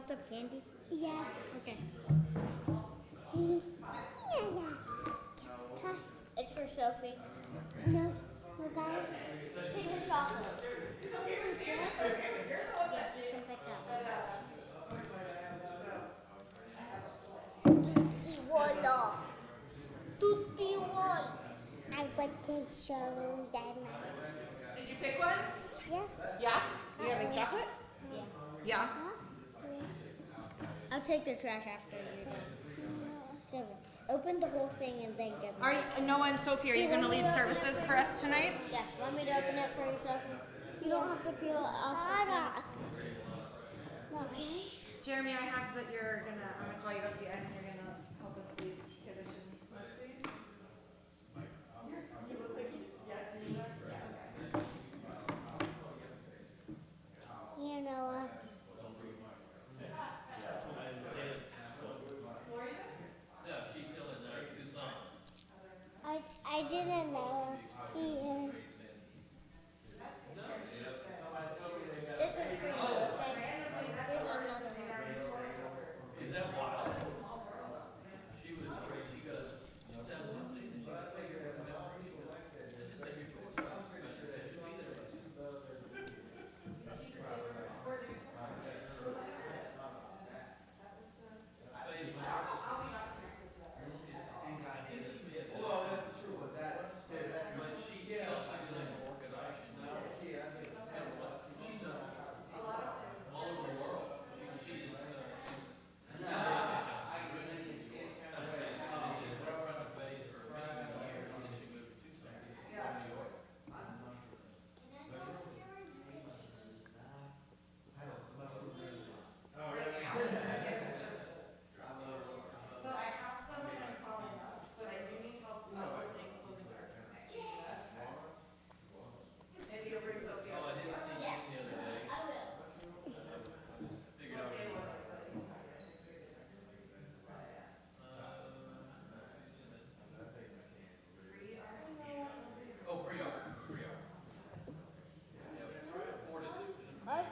want some candy? Yeah. Okay. Yeah. It's for Sophie. No. Okay. Take the chocolate. Yes, you can pick that one. Tutti vola. Tutti vola. I want to show them. Did you pick one? Yes. Yeah? You having chocolate? Yeah. Yeah. I'll take the trash after you're done. So, open the whole thing and then give me. Are you, Noah and Sophie, are you going to lead services for us tonight? Yes, want me to open it for you, Sophie? You don't have to peel it off. Okay. Jeremy, I have that I'm gonna call you up at the end. You're gonna help us lead Kiddush and let's see. You look like yes, you look. Yeah, okay. You know what? I didn't know either. This is for you, okay? Here's another one. Is that wild? She goes, So I have someone I'm calling up, but I do need help opening and closing the arcs tonight. Maybe you'll bring Sophie up. Yes, I will. What day was it that he started? oh, pre-art. What?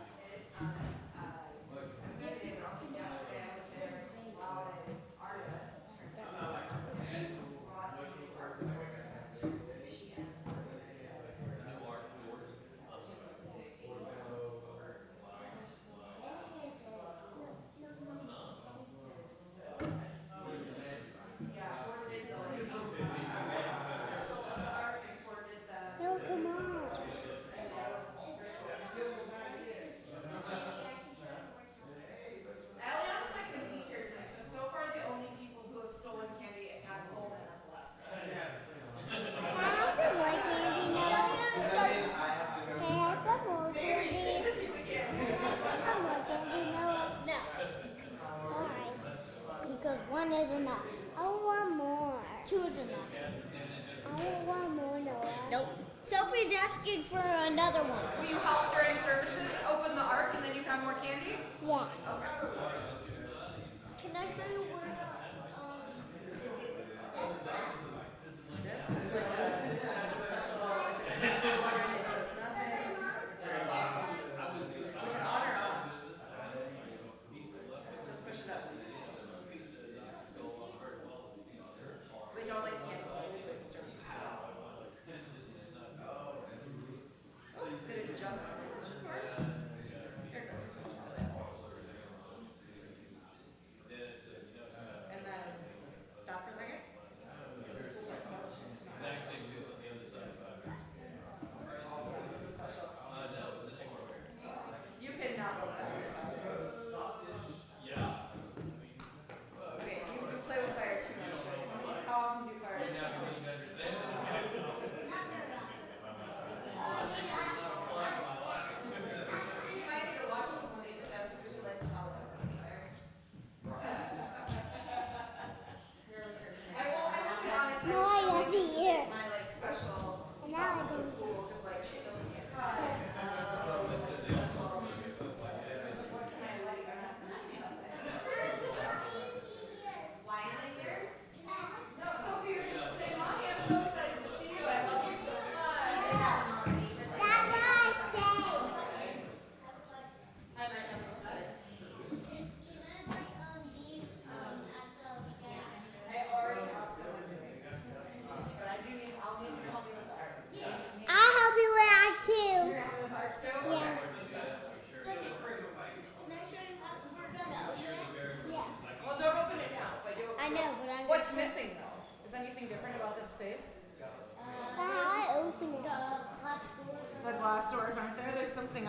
No, come on. Aliana's not going to be here tonight, so far the only people who have stolen candy have Coleman as Alaska. I don't like candy now. Hey, I have more candy. I have more candy now. No, Why? Because one is enough. I want more. two is enough. I want more, Noah. Nope. Sophie's asking for another one. Will you help during services open the ark and then you have more candy? Yeah. Can I show you where This is like a special, it does nothing. We can honor off. Just push it up. We don't like the candy, so we always wait for services. Could it adjust the position part? Here it goes.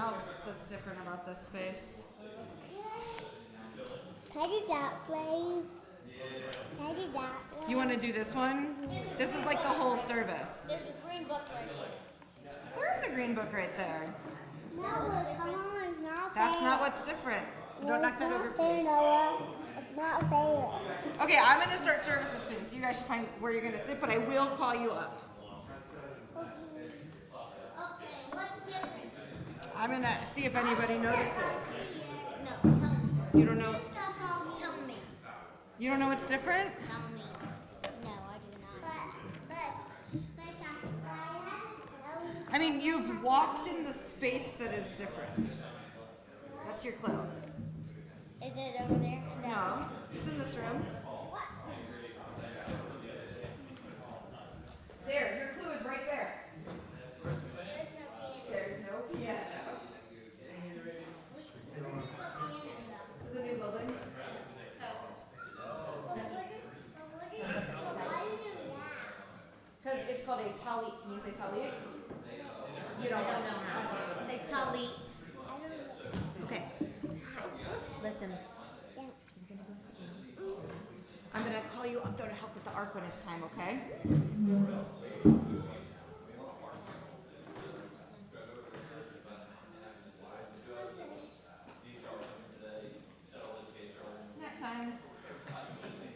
else that's different about this space? Can I do that, please? Can I do that? You want to do this one? This is like the whole service. There's a green book right there. There's a green book right there. No, come on, it's not That's fair. not what's different. Don't knock that over, It's not fair, please. Noah. It's not fair. Okay, I'm gonna start services soon, so you guys should find where you're gonna sit, but I will call you up. Okay, what's different? I'm gonna see if anybody notices. No, tell me. You don't know? Tell me. You don't know what's different? Tell me. No, I do not. I mean, you've walked in the space that is different. That's your clue. Is it over there? No, it's in this room. There, your clue is right there. There's no piano. There's no piano. To the new building. Because it's called a talit. Can you say talit? You don't know. Say talit. Okay. Listen. I'm gonna call you up there to help with the arc when it's time, okay? Nap time.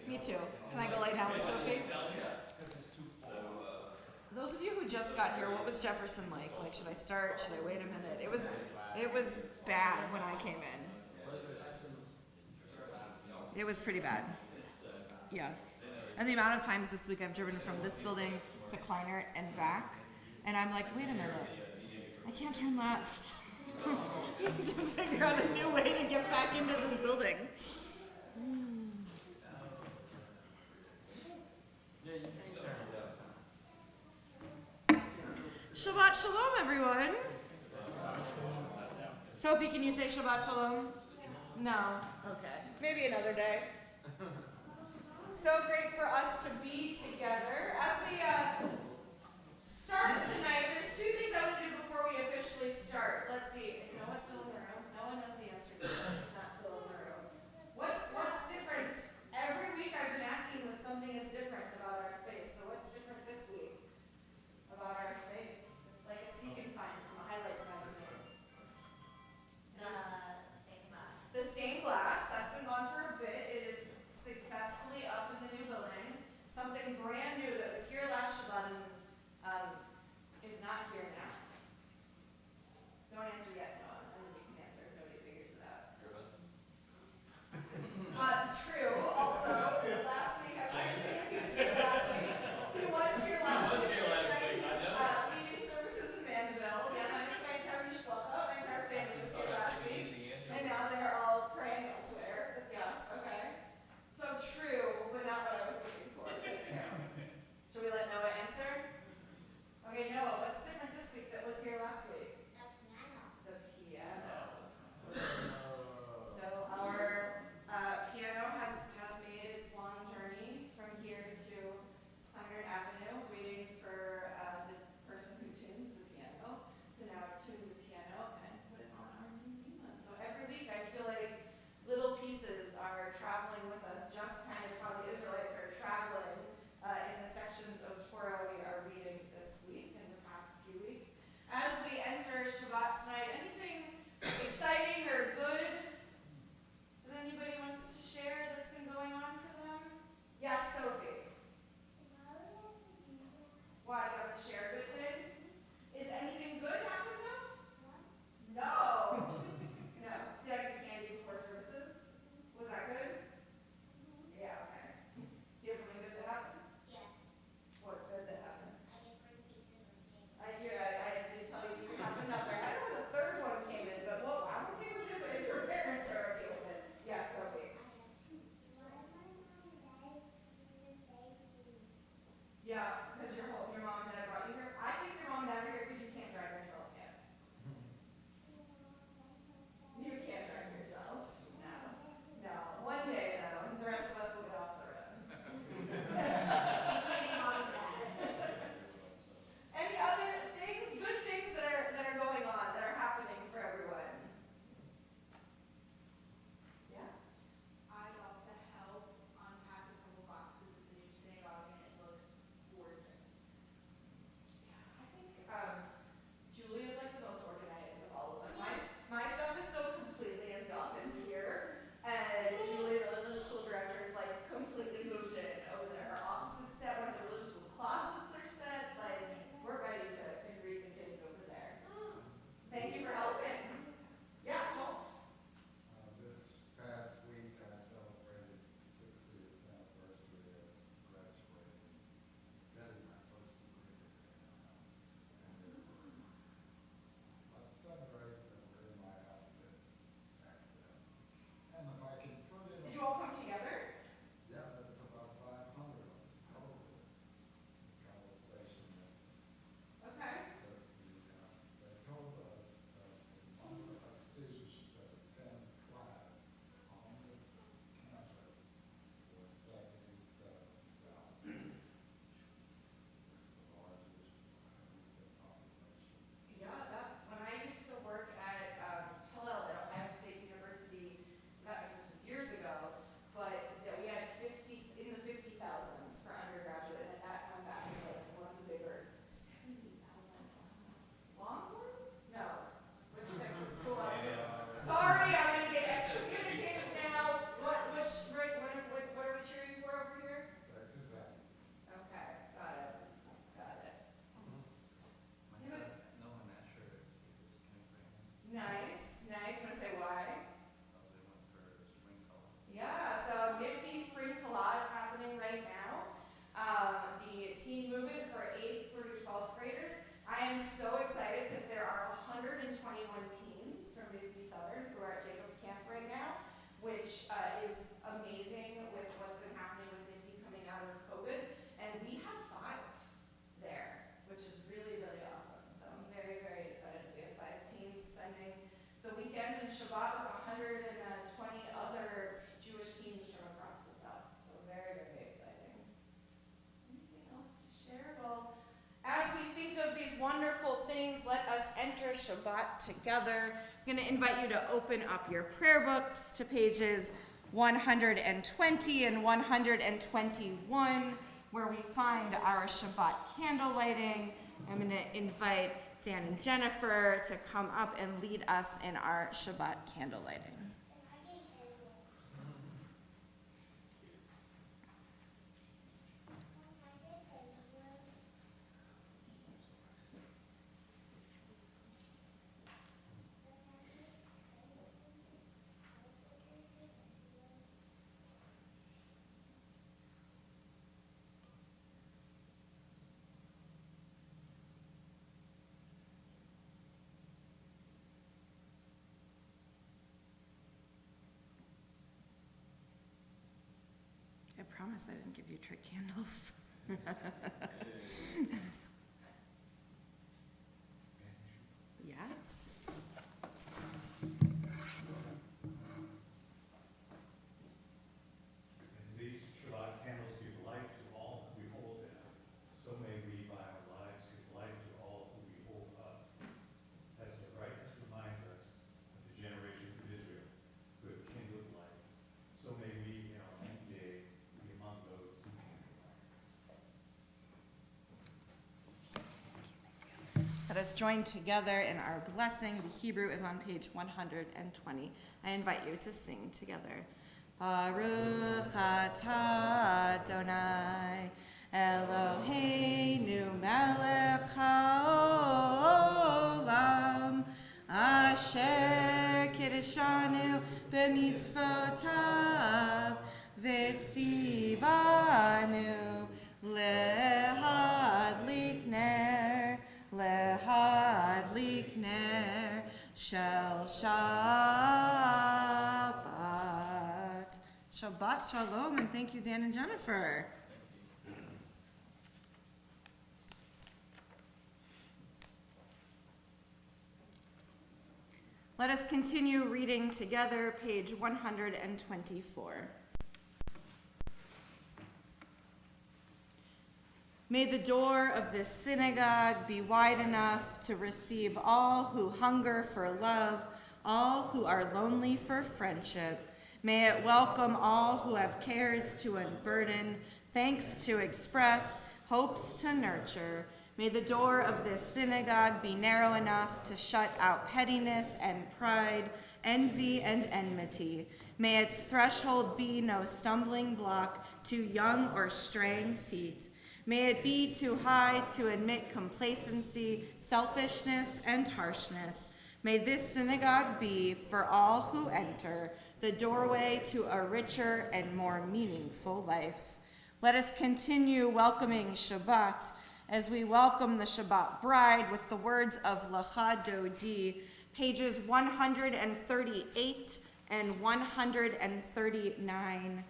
Me too. Can I go lay down with Sophie? Those of you who just got here, what was Jefferson like? Like, should I start? Should I wait a minute? It was bad when I came in. It was pretty bad. Yeah. And the amount of times this week I've driven from this building to Kleinert and back, and I'm like, wait a minute, I can't turn left. I need to figure out a new way to get back into this building. Shabbat Shalom, everyone. Sophie, can you say Shabbat Shalom? No. Okay. Maybe another day. So great for us to be together. As we start tonight, there's two things I want to do before we officially start. Let's see. Is Noah still in the room? No one knows the answer to this. He's not still in the room. What's different? Every week I've been asking that something is different about our space. So what's different this week about our space? It's like a seek and find from a highlights magazine. The stained glass, that's been gone for a bit. It is successfully up in the new building. Something brand new that was here last Shabbat and Shabbat together. I'm going to invite you to open up your prayer books to pages 120 and 121, where we find our Shabbat candle lighting. I'm going to invite Dan and Jennifer to come up and lead us in our Shabbat candle lighting. I promise I didn't give you trick candles. Yes. As these Shabbat candles give light to all who behold them, so may we by our lives give light to all who behold us. As the brightness reminds us of the generations of Israel who have kindled light, so may we in our own day be among those who kindle light. Let us join together in our blessing. The Hebrew is on page 120. I invite you to sing together. Baruch atah Adonai Eloheinu melech haolam asher kiddushanu b'mitzvotav v'tzivanu lehadlik ner shel Shabbat. Shabbat shalom, and thank you, Dan and Jennifer. Let us continue reading together, page 124. May the door of this synagogue be wide enough to receive all who hunger for love, all who are lonely for friendship. May it welcome all who have cares to unburden, thanks to express, hopes to nurture. May the door of this synagogue be narrow enough to shut out pettiness and pride, envy and enmity. May its threshold be no stumbling block to young or straying feet. May it be too high to admit complacency, selfishness, and harshness. May this synagogue be, for all who enter, the doorway to a richer and more meaningful life. Let us continue welcoming Shabbat as we welcome the Shabbat bride with the words of Lecha Dodi, pages 138 and 139.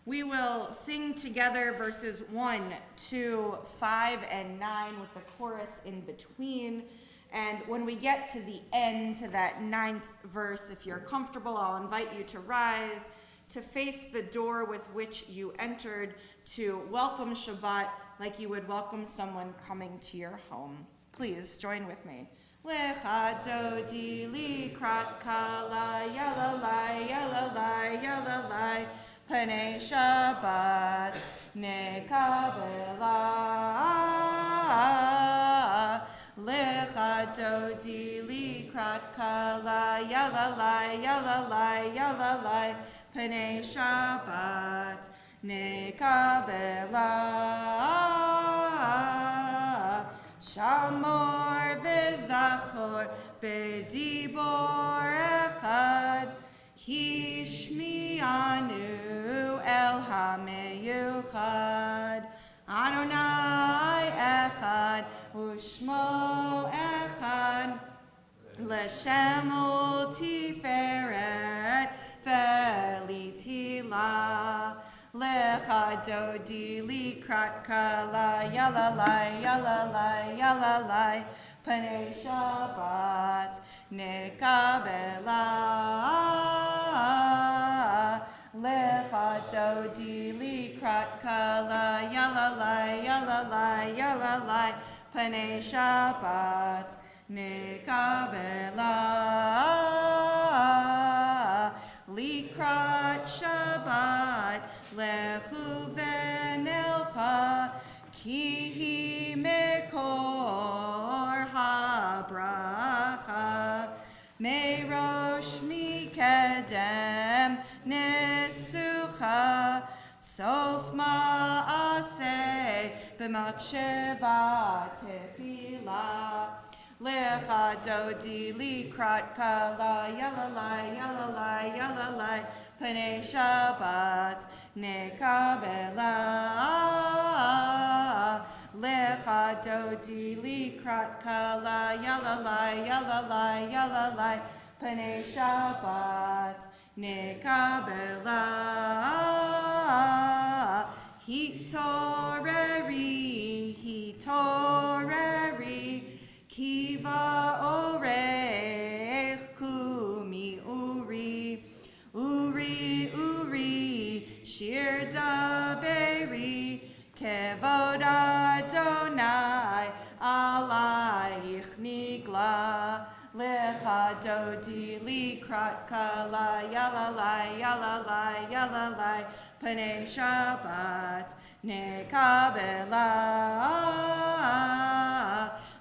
We will sing together verses 1, 2, 5, and 9 with the chorus in between. And when we get to the end, to that 9th verse, if you're comfortable, I'll invite you to rise, to face the door with which you entered, to welcome Shabbat like you would welcome someone coming to your home. Please join with me. Lecha Dodi likrat kala yalalai yalalai yalalai Panei Shabbat nekabela Lecha Dodi likrat kala yalalai yalalai yalalai Panei Shabbat nekabela Shamor v'zachor b'dibor echad Hishmianu el hameyuchad Adonai echad u'shmo echad L'shem u'tiferet ve'litila Lecha Dodi likrat kala yalalai yalalai yalalai Panei Shabbat nekabela Lecha Dodi likrat kala yalalai yalalai yalalai Panei Shabbat nekabela likrat Shabbat lechu v'nelcha ki hi mekor habracha merosh mikedem nesucha sof ma'aseh b'maksheva tefillah lecha dodi likrat kala yalalai yalalai yalalai panei Shabbat nekabela lecha dodi likrat kala yalalai yalalai yalalai panei Shabbat nekabela hitoreri kiva orech kumi uri shir daberi kevod Adonai alayich nigla lecha dodi likrat kala yalalai yalalai yalalai panei Shabbat nekabela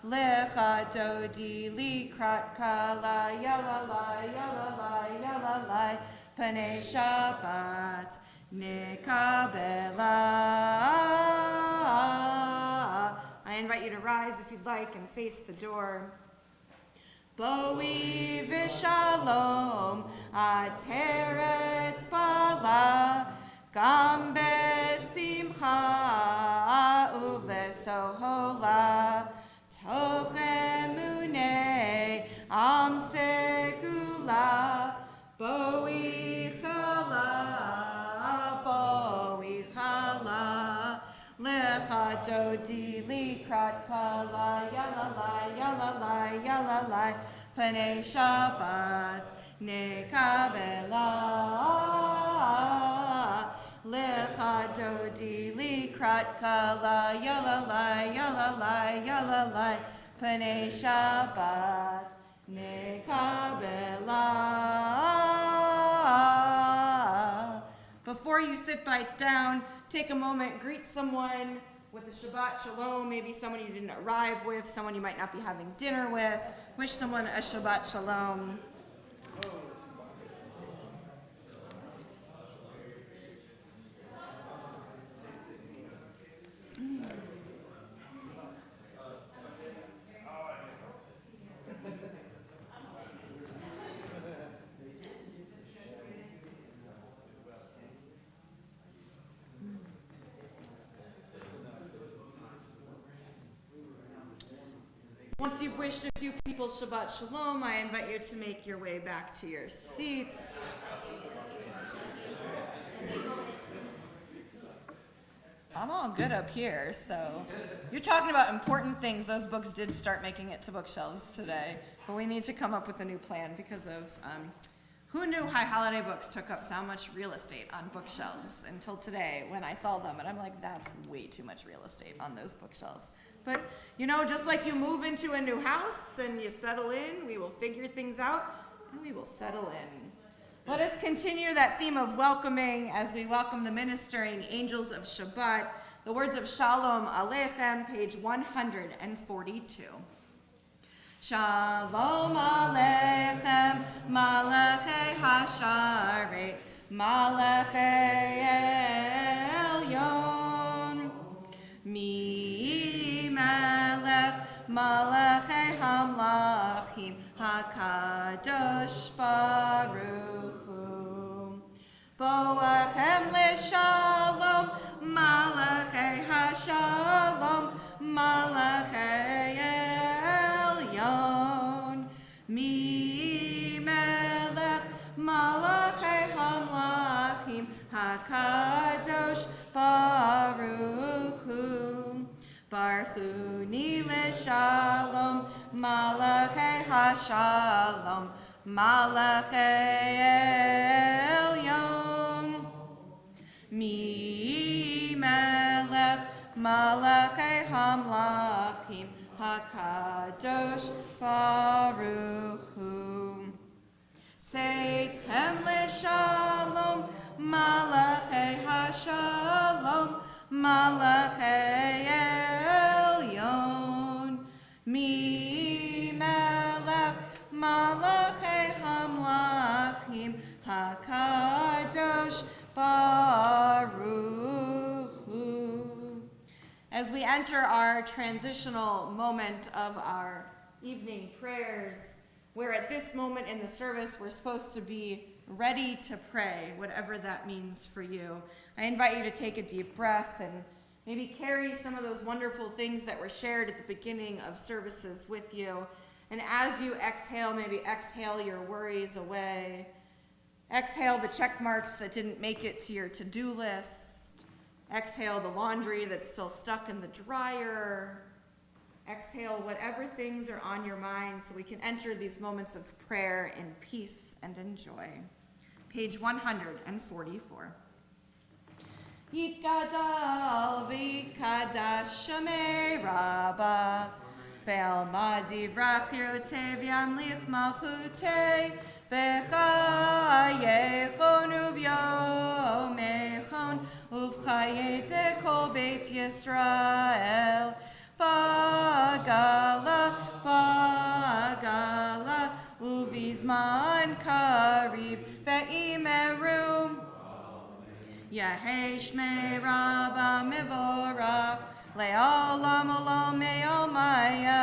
lecha dodi likrat kala yalalai yalalai yalalai panei Shabbat nekabela. I invite you to rise if you'd like and face the door. Boi v'shalom ateret bala gam besimcha uvesohola toch emunei am segula boi chala lecha dodi likrat kala yalalai yalalai yalalai panei Shabbat nekabela lecha dodi likrat kala yalalai yalalai yalalai panei Shabbat nekabela. Before you sit back down, take a moment, greet someone with a Shabbat Shalom, maybe someone you didn't arrive with, someone you might not be having dinner with. Wish someone a Shabbat Shalom. Once you've wished a few people Shabbat Shalom, I invite you to make your way back to your seats. I'm all good up here, so you're talking about important things. Those books did start making it to bookshelves today, but we need to come up with a new plan because of who knew high holiday books took up so much real estate on bookshelves until today when I saw them, and I'm like, that's way too much real estate on those bookshelves. But, you know, just like you move into a new house and you settle in, we will figure things out and we will settle in. Let us continue that theme of welcoming as we welcome the ministering angels of Shabbat. The words of Shalom Aleichem, page 142. Shalom Aleichem, Malachei Hasharet, Malachei Elyon, Mi Melech, Malachei Hamlachim, HaKadosh Baruch Hu. Boachem leShalom, Malachei Hashalom, Malachei Elyon, Mi Melech, Malachei Hamlachim, HaKadosh Baruch Hu. Barchuni leShalom, Malachei Hashalom, Malachei Elyon, Mi Melech, Malachei Hamlachim, HaKadosh Baruch Hu. Seitem leShalom, Malachei HaShalom, Malachei Elyon, Mi Melech, Malachei HaMlachim, HaKadosh Baruch Hu. As we enter our transitional moment of our evening prayers, where at this moment in the service we're supposed to be ready to pray, whatever that means for you, I invite you to take a deep breath and maybe carry some of those wonderful things that were shared at the beginning of services with you. And as you exhale, maybe exhale your worries away. Exhale the check marks that didn't make it to your to-do list. Exhale the laundry that's still stuck in the dryer. Exhale whatever things are on your mind so we can enter these moments of prayer in peace and in joy. Page 144. Yitgadal v'kadash shemei rabba Be'alma divrach yirotei v'yamlich malchutei B'chayechon uv'yomechon uv'chayei kol beit Yisrael Bagala, Bagala, Uvizman Kariv, Ve'imerum, Yahei Shmei Rabba Mevorach, Le'olam Olam Me'omaya,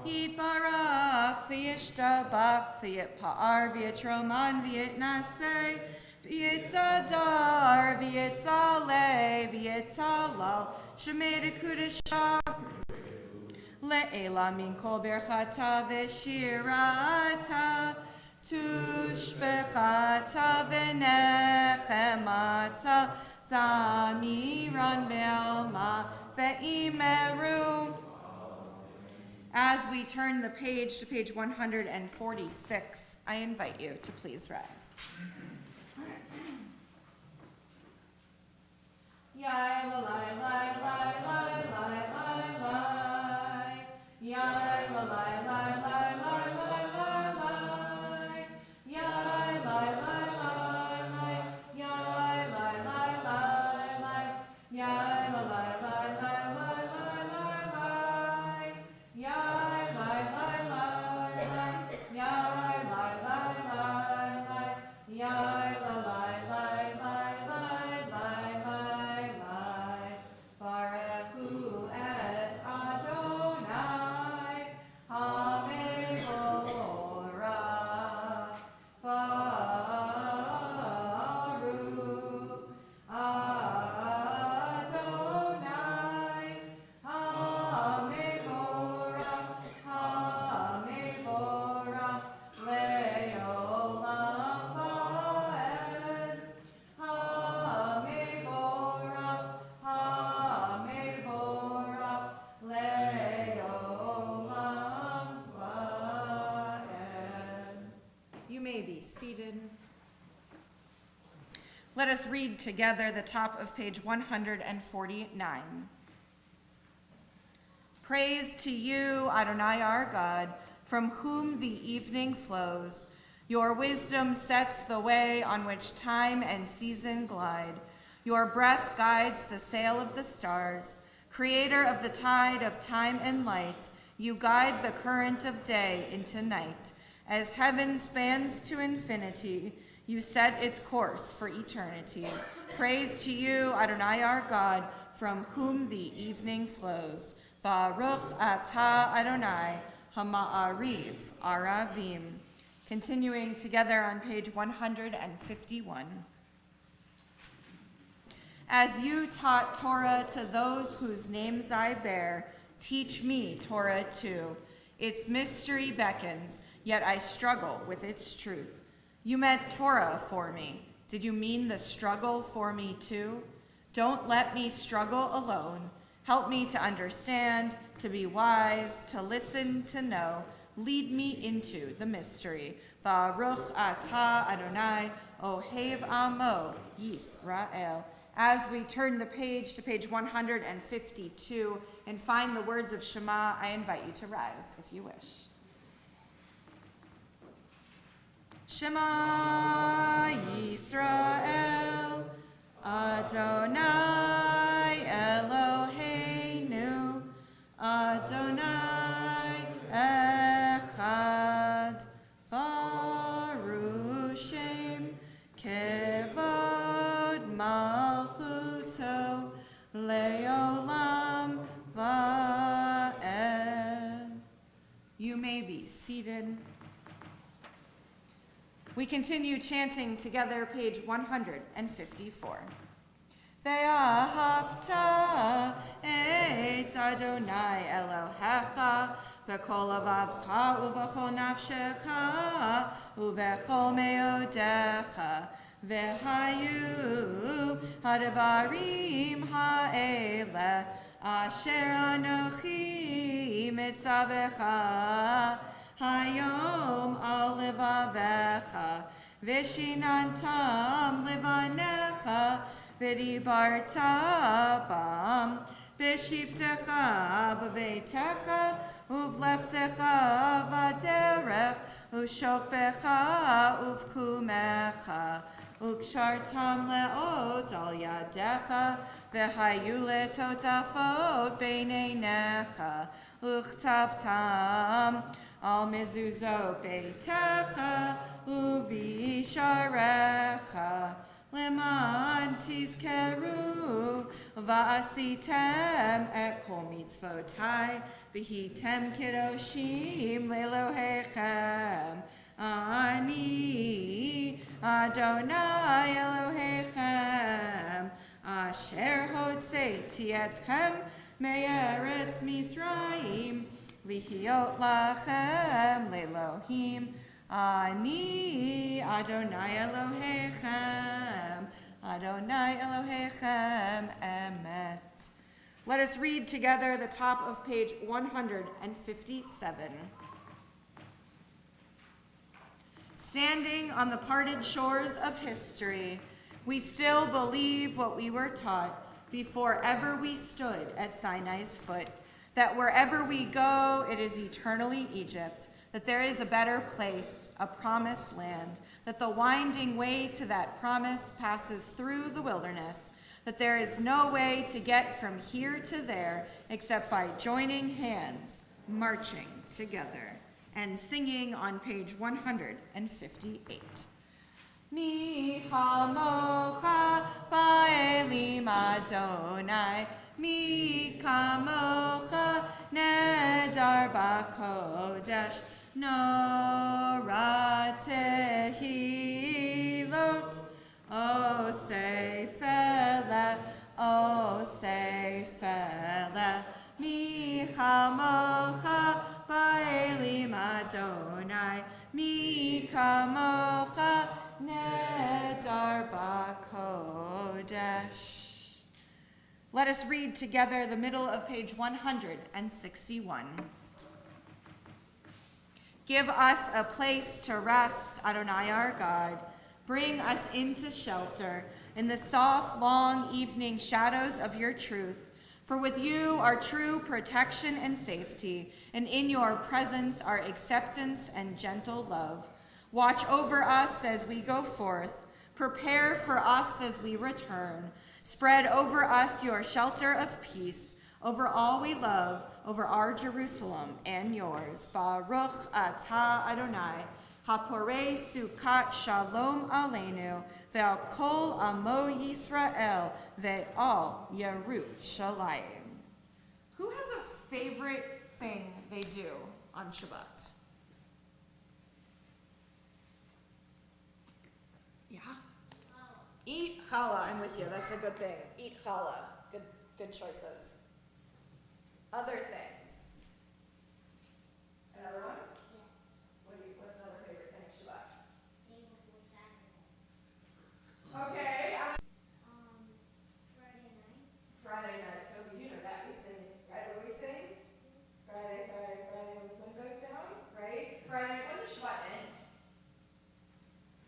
Yitbarach, V'yishtabach, V'yitpa'ar, V'yitroman, V'yitnasei, V'yitadar, V'yitalei, V'yitalal, Shemei Kudisha Le'ela min kol berchata v'shirata Tushbechata v'nechemata Damiran ve'alma ve'imeru. As we turn the page to page 146, I invite you to please rise. Yai la lai lai lai lai lai lai lai. Yai la lai lai lai lai lai lai lai. Yai lai lai lai lai. Yai lai lai lai lai. Yai la lai lai lai lai lai lai lai. Yai lai lai lai lai. Yai lai lai lai lai. Yai la lai lai lai lai lai lai. Barechu et Adonai HaMevorach Baruch Adonai HaMevorach HaMevorach Le'olam va'ed HaMevorach HaMevorach Le'olam va'ed. You may be seated. Let us read together the top of page 149. Praise to you, Adonai our God, from whom the evening flows. Your wisdom sets the way on which time and season glide. Your breath guides the sail of the stars. Creator of the tide of time and light, you guide the current of day into night. As heaven spans to infinity, you set its course for eternity. Praise to you, Adonai our God, from whom the evening flows. Baruch atah Adonai, hama'ariv aravim. Continuing together on page 151. As you taught Torah to those whose names I bear, teach me Torah too. Its mystery beckons, yet I struggle with its truth. You meant Torah for me. Did you mean the struggle for me too? Don't let me struggle alone. Help me to understand, to be wise, to listen, to know. Lead me into the mystery. Baruch atah Adonai, ohev amo Yisrael. As we turn the page to page 152 and find the words of Shema, I invite you to rise if you wish. Shema Yisrael, Adonai Eloheinu, Adonai Echad, Baruch Shem Kevod Malchuto Leolam Va'ed. You may be seated. We continue chanting together page 154. Ve'ahavta et Adonai Elohecha b'kol avavcha u'v'chol nafshecha u'v'chol meodecha ve'hayu hadavarim ha'ele asher anochi mitzavecha Hayom al levavecha, vishinantam levanecha, vidibarta bam, vishivtecha b'veitecha, uvleftecha vaderech, ushokbecha uvkumecha, ukshartam leot al yadecha, v'hayu letotafot beineinecha, uchtavtam, Al mezuzot beitecha uvisharecha leman tizkeru va'asitem et kol mitzvotai v'hitem kiddoshim lelohechem ani Adonai Elohechem asher hotzeiti etchem me'eretz Mitzrayim Lihiot lachem lelohim ani Adonai Elohechem Adonai Elohechem emet. Let us read together the top of page 157. Standing on the parted shores of history, we still believe what we were taught before ever we stood at Sinai's foot. That wherever we go, it is eternally Egypt, that there is a better place, a promised land, that the winding way to that promise passes through the wilderness, that there is no way to get from here to there except by joining hands, marching together, and singing on page 158. Mi hamocha ba'elim Adonai, Mi kamocha nedar b'kodesh nora tehilot o seifele Mi kamocha ba'elim Adonai Mi kamocha nedar b'kodesh. Let us read together the middle of page 161. Give us a place to rest, Adonai our God. Bring us into shelter in the soft, long evening shadows of your truth. For with you are true protection and safety, and in your presence are acceptance and gentle love. Watch over us as we go forth. Prepare for us as we return. Spread over us your shelter of peace, over all we love, over our Jerusalem and yours. Baruch atah Adonai, haporei sukat shalom aleinu, ve'al kol amo Yisrael, ve'al Yerushalayim. Who has a favorite thing they do on Shabbat? Yeah? Eat challah. I'm with you. That's a good thing. Eat challah. Good choices. Other things. Another one? Yes. What's another favorite thing, Shabbat? Day before Saturday. Okay. Friday night. Friday night. So you know that we sing. Right? What do we sing? Friday when the sun goes down. Right? Friday night. When does Shabbat end?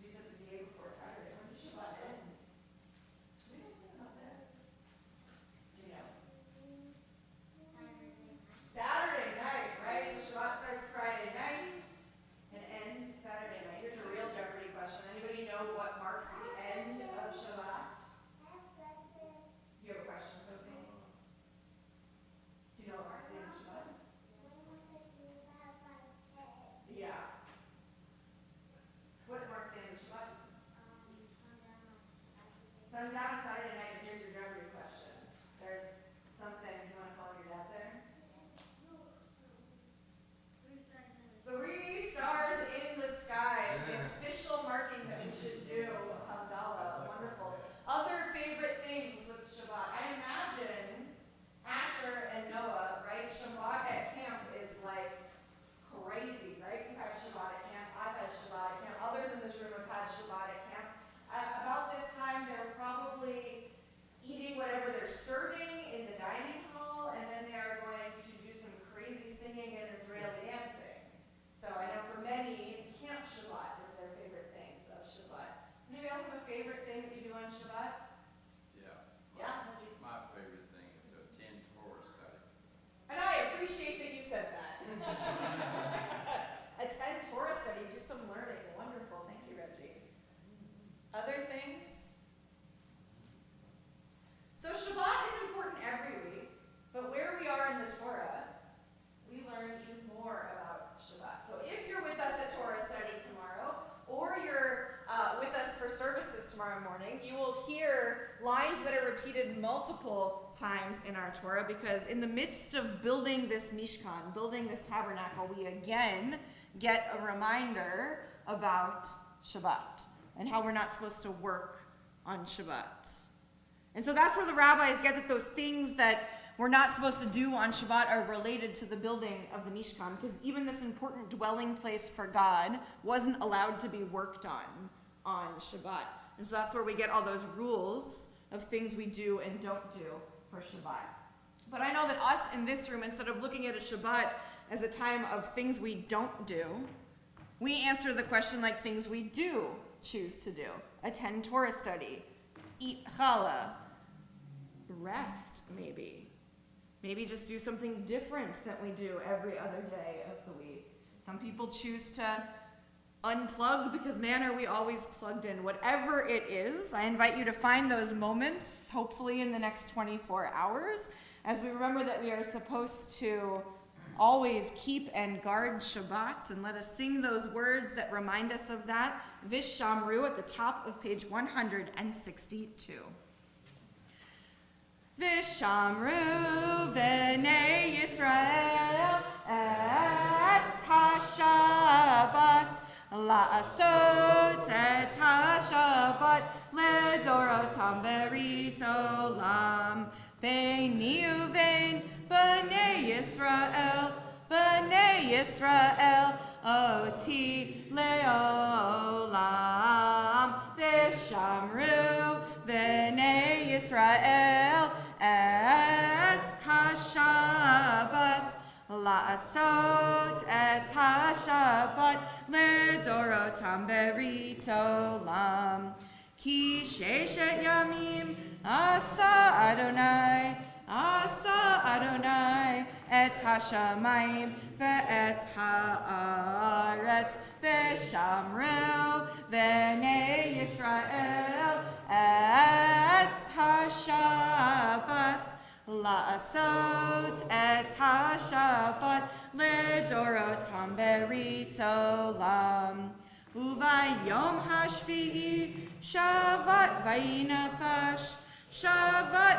You said the day before Saturday. When does Shabbat end? We don't sing about that. lines that are repeated multiple times in our Torah, because in the midst of building this Mishkan, building this tabernacle, we again get a reminder about Shabbat and how we're not supposed to work on Shabbat. And so that's where the rabbis get that those things that we're not supposed to do on Shabbat are related to the building of the Mishkan, because even this important dwelling place for God wasn't allowed to be worked on Shabbat. And so that's where we get all those rules of things we do and don't do for Shabbat. But I know that us in this room, instead of looking at a Shabbat as a time of things we don't do, we answer the question like things we do choose to do. Attend Torah study, eat challah, rest maybe. Maybe just do something different than we do every other day of the week. Some people choose to unplug because, man, are we always plugged in. Whatever it is, I invite you to find those moments, hopefully in the next 24 hours, as we remember that we are supposed to always keep and guard Shabbat, and let us sing those words that remind us of that. Vishamru at the top of page 162. Vishamru v'nei Yisrael et ha-Shabbat la'asot et ha-Shabbat ledorotam berit olam beini uvein b'nei Yisrael oti leolam v'shamru v'nei Yisrael et ha-Shabbat la'asot et ha-Shabbat ledorotam berit olam ki sheshet yamim asa Adonai et ha-shamayim ve'et ha'aretz v'shamru v'nei Yisrael et ha-Shabbat la'asot et ha-Shabbat ledorotam berit olam uvayom hashvi'i Shabbat vayinafash Shabbat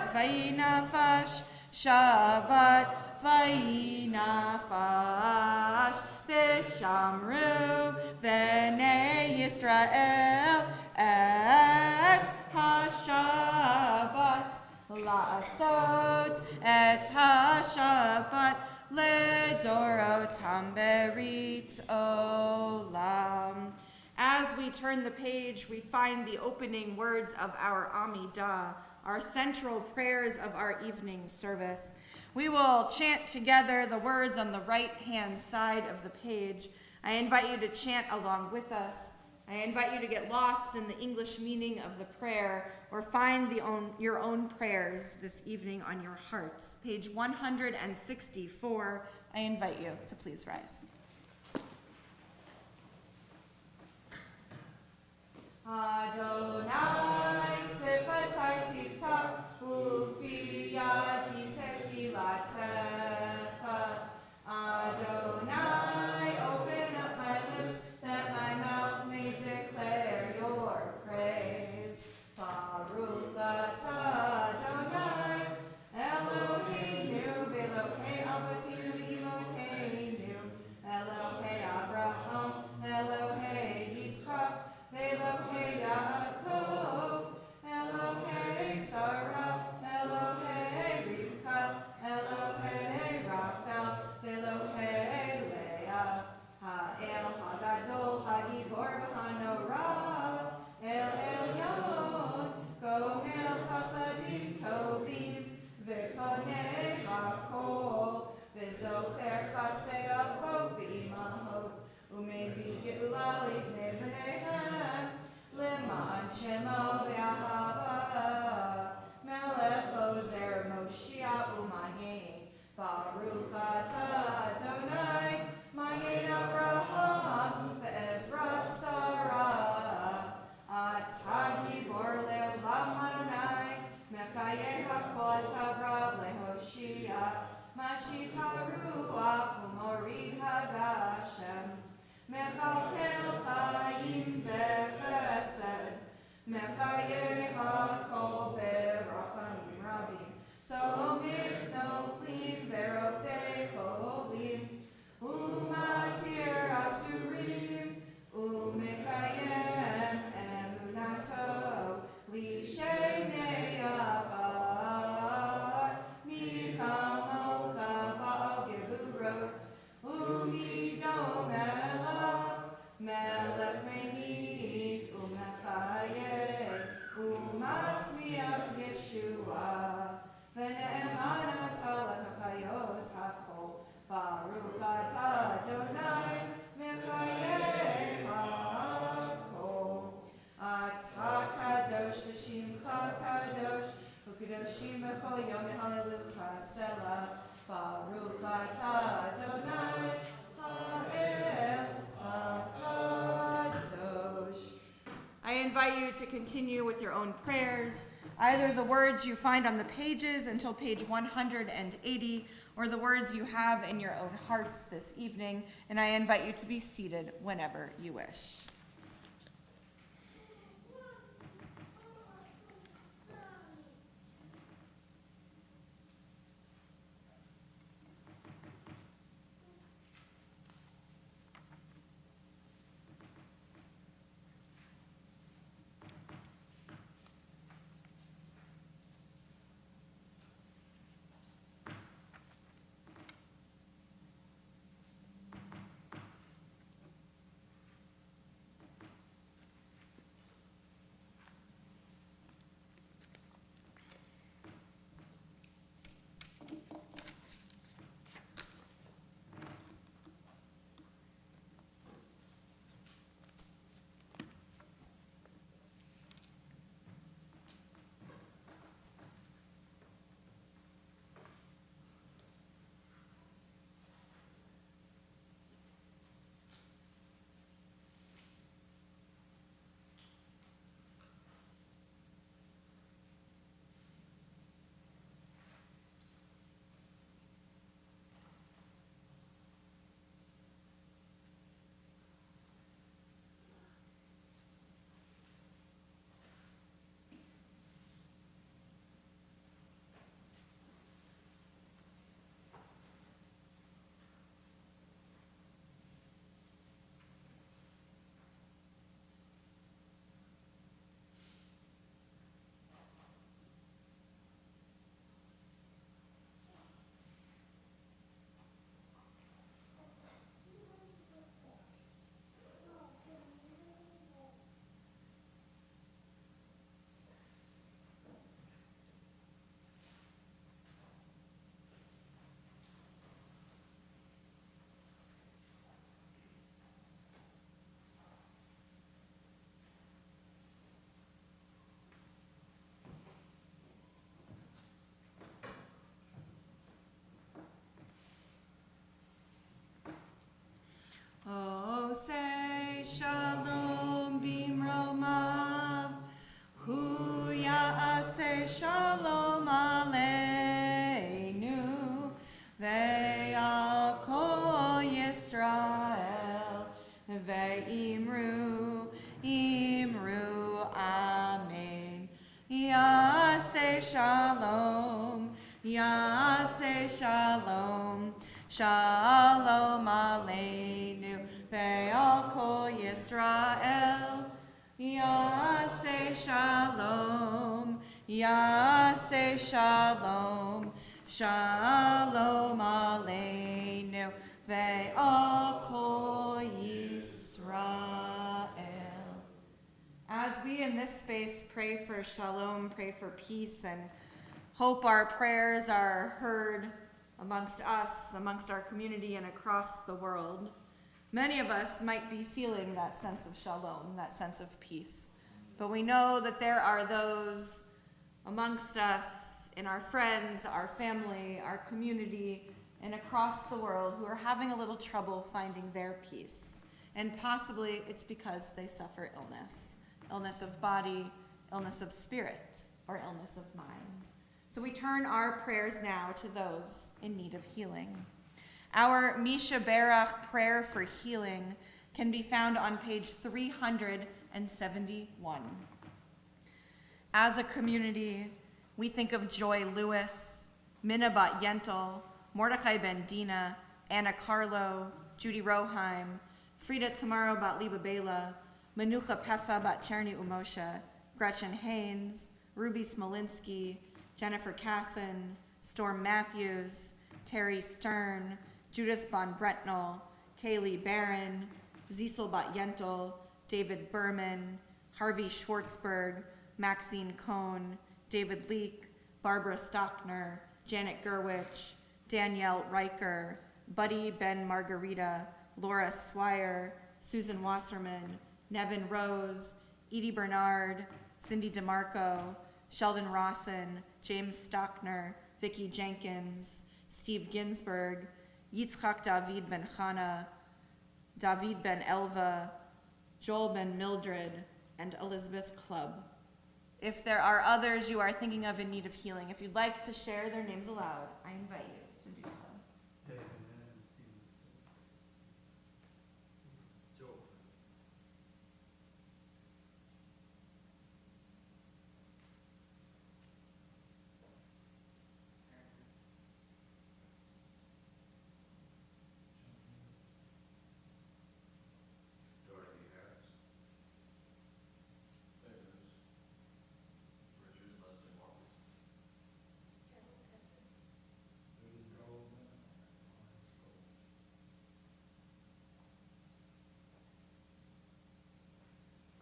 vayinafash v'shamru v'nei Yisrael et ha-Shabbat la'asot et ha-Shabbat ledorotam berit olam. As we turn the page, we find the opening words of our Amidah, our central prayers of our evening service. We will chant together the words on the right-hand side of the page. I invite you to chant along with us. I invite you to get lost in the English meaning of the prayer, or find your own prayers this evening on your hearts. Page 164, I invite you to please rise. Adonai sifatai tifta ufi yadi tehilatecha. Adonai, open up my lips that my mouth may declare your praise. Baruch atah Adonai, Eloheinu v'Elokei avotinu v'imotenu, Elokei Abraham, Elokei Yitzchak, Elokei Yaakov, Elokei Sarah, Elokei Rivka, Elokei Rachel, Elokei Leah, Ha'el Hagadol Hagibor v'Hanorah, El Elyon, Gomel Chasadim Tovim, V'konei Hakol, V'zocher Chasei Avot v'imahot, Umevi Geula Livnei B'neihem, L'ma'an Shemo v'Ahava, Melech Ozer Moshiach u'Magen, Baruch atah Adonai, Magen Avraham, Ve'ezra Sarah, At Hagibor Le'olam Adonai, Mechayeh HaKol Tavrav Le'Hoshia, Mashich HaRuach u'Morid HaGashem, Mechalkel Umido melech meinit, umechayeh, umatzmiach Yeshua, v'ne'emana tzalach hachayot hachol, Baruch atah Adonai, mechayeh hachol. Atah kadosh v'shimcha kadosh, u'kadoshim b'chol yom hallelujah selah. Baruch atah Adonai, ha'el hakadosh. I invite you to continue with your own prayers, either the words you find on the pages until page 180, or the words you have in your own hearts this evening, and I invite you to be seated whenever you wish. Oh, say shalom bimromav, hu ya'aseh shalom aleinu, ve'al kol Yisrael, ve'imru, imru, amen. Ya'aseh shalom, ya'aseh shalom, shalom aleinu, ve'al kol Yisrael. Ya'aseh shalom, ya'aseh shalom, shalom aleinu, ve'al kol Yisrael. As we in this space pray for shalom, pray for peace, and hope our prayers are heard amongst us, amongst our community, and across the world, many of us might be feeling that sense of shalom, that sense of peace. But we know that there are those amongst us, in our friends, our family, our community, and across the world who are having a little trouble finding their peace. And possibly it's because they suffer illness, illness of body, illness of spirit, or illness of mind. So we turn our prayers now to those in need of healing. Our UJCBR prayer for healing can be found on page 371. As a community, we think of Joy Lewis, Minna Bat Yentl, Mordechai Ben Dina, Anna Carlo, Judy Roheim, Frida Tamaro Bat Liba Bela, Manucha Pesa Bat Cherny Umosha, Gretchen Haynes, Ruby Smolinski, Jennifer Casson, Storm Matthews, Terry Stern, Judith Von Brentnell, Kaylee Barron, Cecil Bat-Yentel, David Berman, Harvey Schwartzberg, Maxine Cohn, David Leake, Barbara Stockner, Janet Gerwich, Danielle Riker, Buddy Ben Margarita, Laura Swire, Susan Wasserman, Nevin Rose, Edie Bernard, Cindy DeMarco, Sheldon Rawson, James Stockner, Vicki Jenkins, Steve Ginsberg, Yitzchak David Ben Chana, David Ben Elva, Joel Ben Mildred, and Elizabeth Clubb. If there are others you are thinking of in need of healing, if you'd like to share their names aloud, I invite you to do so.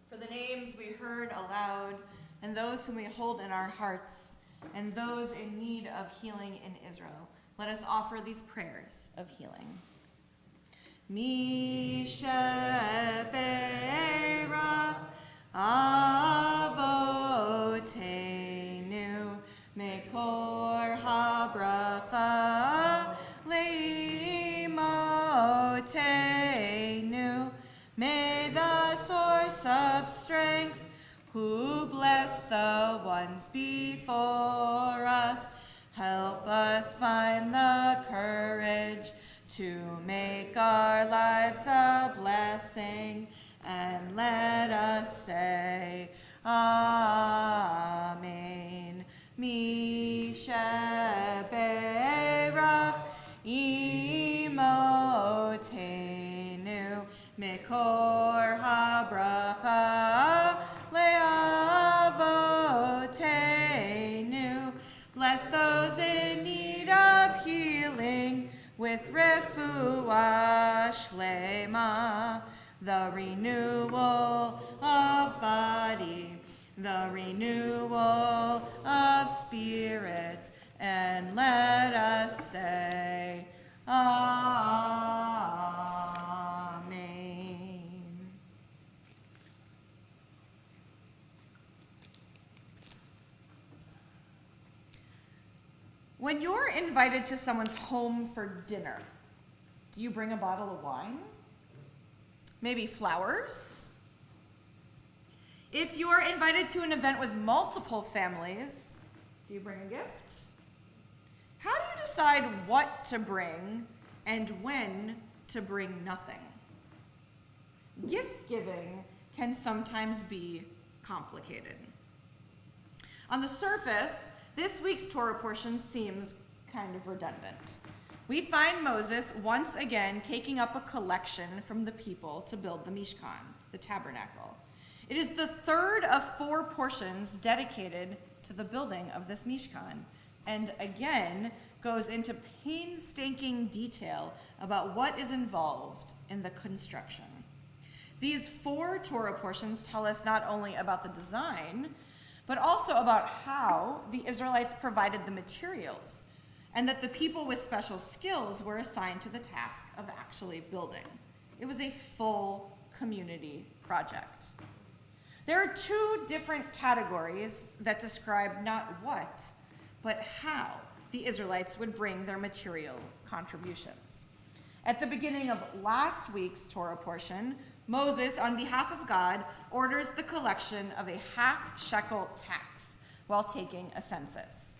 For the names we heard aloud, and those whom we hold in our hearts, and those in need of healing in Israel, let us offer these prayers of healing. Misha Berach Avotenu Mekor HaBracha Leimotenu. May the source of strength, who bless the ones before us, help us find the courage to make our lives a blessing, and let us say, Amen. Misha Berach Imotenu Mekor HaBracha Leavotenu. Bless those in need of healing with refuah shlema, the renewal of body, the renewal of spirit, and let us say, Amen. When you're invited to someone's home for dinner, do you bring a bottle of wine? Maybe flowers? If you're invited to an event with multiple families, do you bring a gift? How do you decide what to bring and when to bring nothing? Gift giving can sometimes be complicated. On the surface, this week's Torah portion seems kind of redundant. We find Moses once again taking up a collection from the people to build the Mishkan, the tabernacle. It is the third of 4 portions dedicated to the building of this Mishkan, and again goes into painstaking detail about what is involved in the construction. These 4 Torah portions tell us not only about the design, but also about how the Israelites provided the materials, and that the people with special skills were assigned to the task of actually building. It was a full community project. There are 2 different categories that describe not what, but how the Israelites would bring their material contributions. At the beginning of last week's Torah portion, Moses, on behalf of God, orders the collection of a half-shekel tax while taking a census.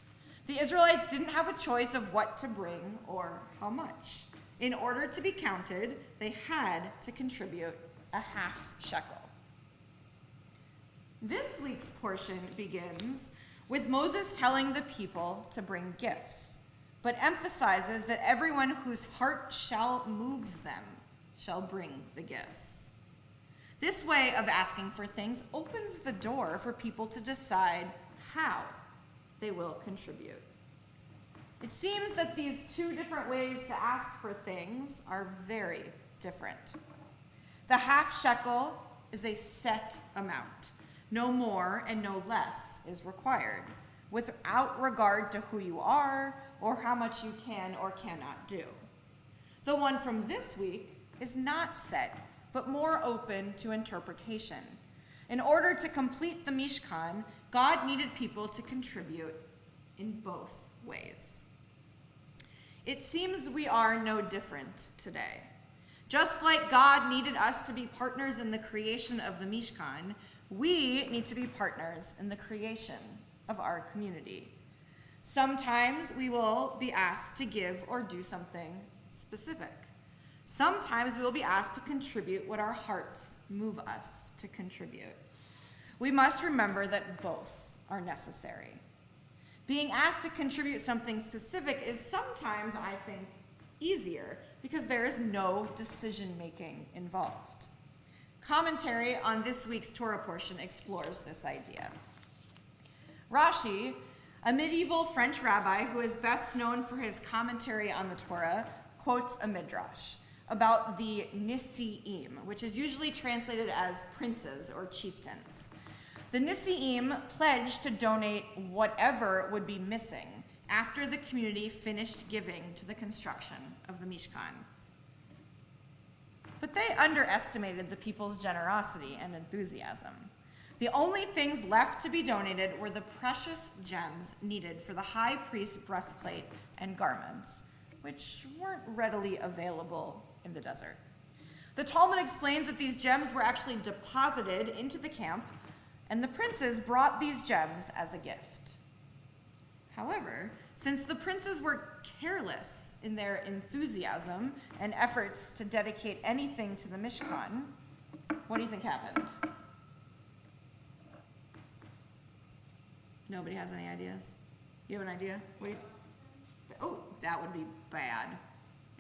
The Israelites didn't have a choice of what to bring or how much. In order to be counted, they had to contribute a half-shekel. This week's portion begins with Moses telling the people to bring gifts, but emphasizes that everyone whose heart shall moves them shall bring the gifts. This way of asking for things opens the door for people to decide how they will contribute. It seems that these two different ways to ask for things are very different. The half shekel is a set amount. No more and no less is required, without regard to who you are or how much you can or cannot do. The one from this week is not set, but more open to interpretation. In order to complete the Mishkan, God needed people to contribute in both ways. It seems we are no different today. Just like God needed us to be partners in the creation of the Mishkan, we need to be partners in the creation of our community. Sometimes we will be asked to give or do something specific. Sometimes we will be asked to contribute what our hearts move us to contribute. We must remember that both are necessary. Being asked to contribute something specific is sometimes, I think, easier because there is no decision-making involved. Commentary on this week's Torah portion explores this idea. Rashi, a medieval French rabbi who is best known for his commentary on the Torah, quotes a midrash about the Nisi'im, which is usually translated as princes or chieftains. The Nisi'im pledged to donate whatever would be missing after the community finished giving to the construction of the Mishkan. But they underestimated the people's generosity and enthusiasm. The only things left to be donated were the precious gems needed for the high priest's breastplate and garments, which weren't readily available in the desert. The Talmud explains that these gems were actually deposited into the camp, and the princes brought these gems as a gift. However, since the princes were careless in their enthusiasm and efforts to dedicate anything to the Mishkan, what do you think happened? Nobody has any ideas? You have an idea? Oh, that would be bad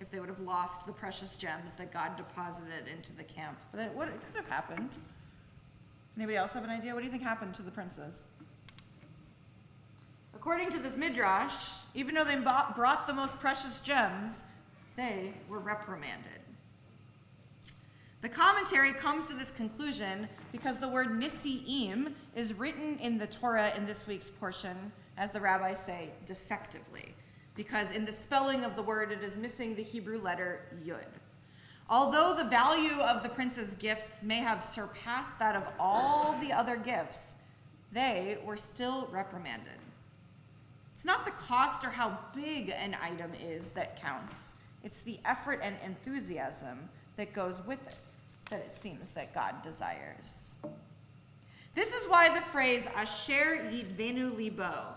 if they would have lost the precious gems that God deposited into the camp. But it could have happened. Anybody else have an idea? What do you think happened to the princes? According to this midrash, even though they brought the most precious gems, they were reprimanded. The commentary comes to this conclusion because the word Nisi'im is written in the Torah in this week's portion, as the rabbis say, defectively, because in the spelling of the word it is missing the Hebrew letter Yud. Although the value of the prince's gifts may have surpassed that of all the other gifts, they were still reprimanded. It's not the cost or how big an item is that counts. It's the effort and enthusiasm that goes with it that it seems that God desires. This is why the phrase asher yitvenu libo,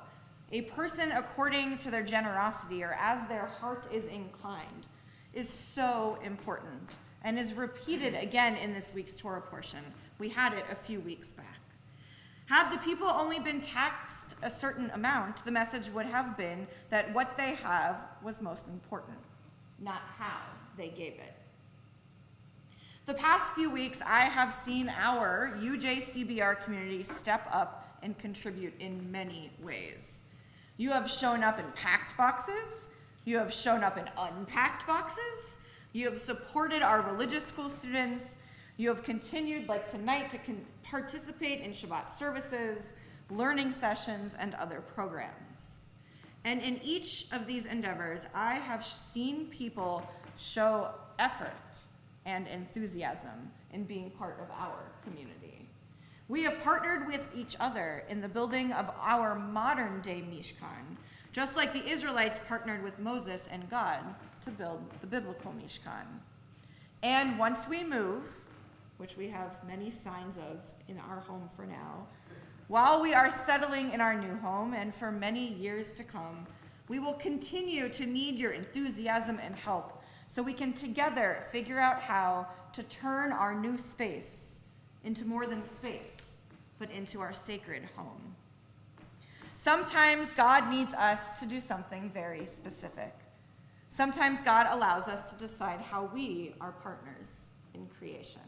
a person according to their generosity or as their heart is inclined, is so important and is repeated again in this week's Torah portion. We had it a few weeks back. Had the people only been taxed a certain amount, the message would have been that what they have was most important, not how they gave it. The past few weeks, I have seen our UJCBR community step up and contribute in many ways. You have shown up in packed boxes. You have shown up in unpacked boxes. You have supported our religious school students. You have continued, like tonight, to participate in Shabbat services, learning sessions, and other programs. And in each of these endeavors, I have seen people show effort and enthusiasm in being part of our community. We have partnered with each other in the building of our modern-day Mishkan, just like the Israelites partnered with Moses and God to build the biblical Mishkan. And once we move, which we have many signs of in our home for now, while we are settling in our new home and for many years to come, we will continue to need your enthusiasm and help so we can together figure out how to turn our new space into more than space, but into our sacred home. Sometimes God needs us to do something very specific. Sometimes God allows us to decide how we are partners in creation.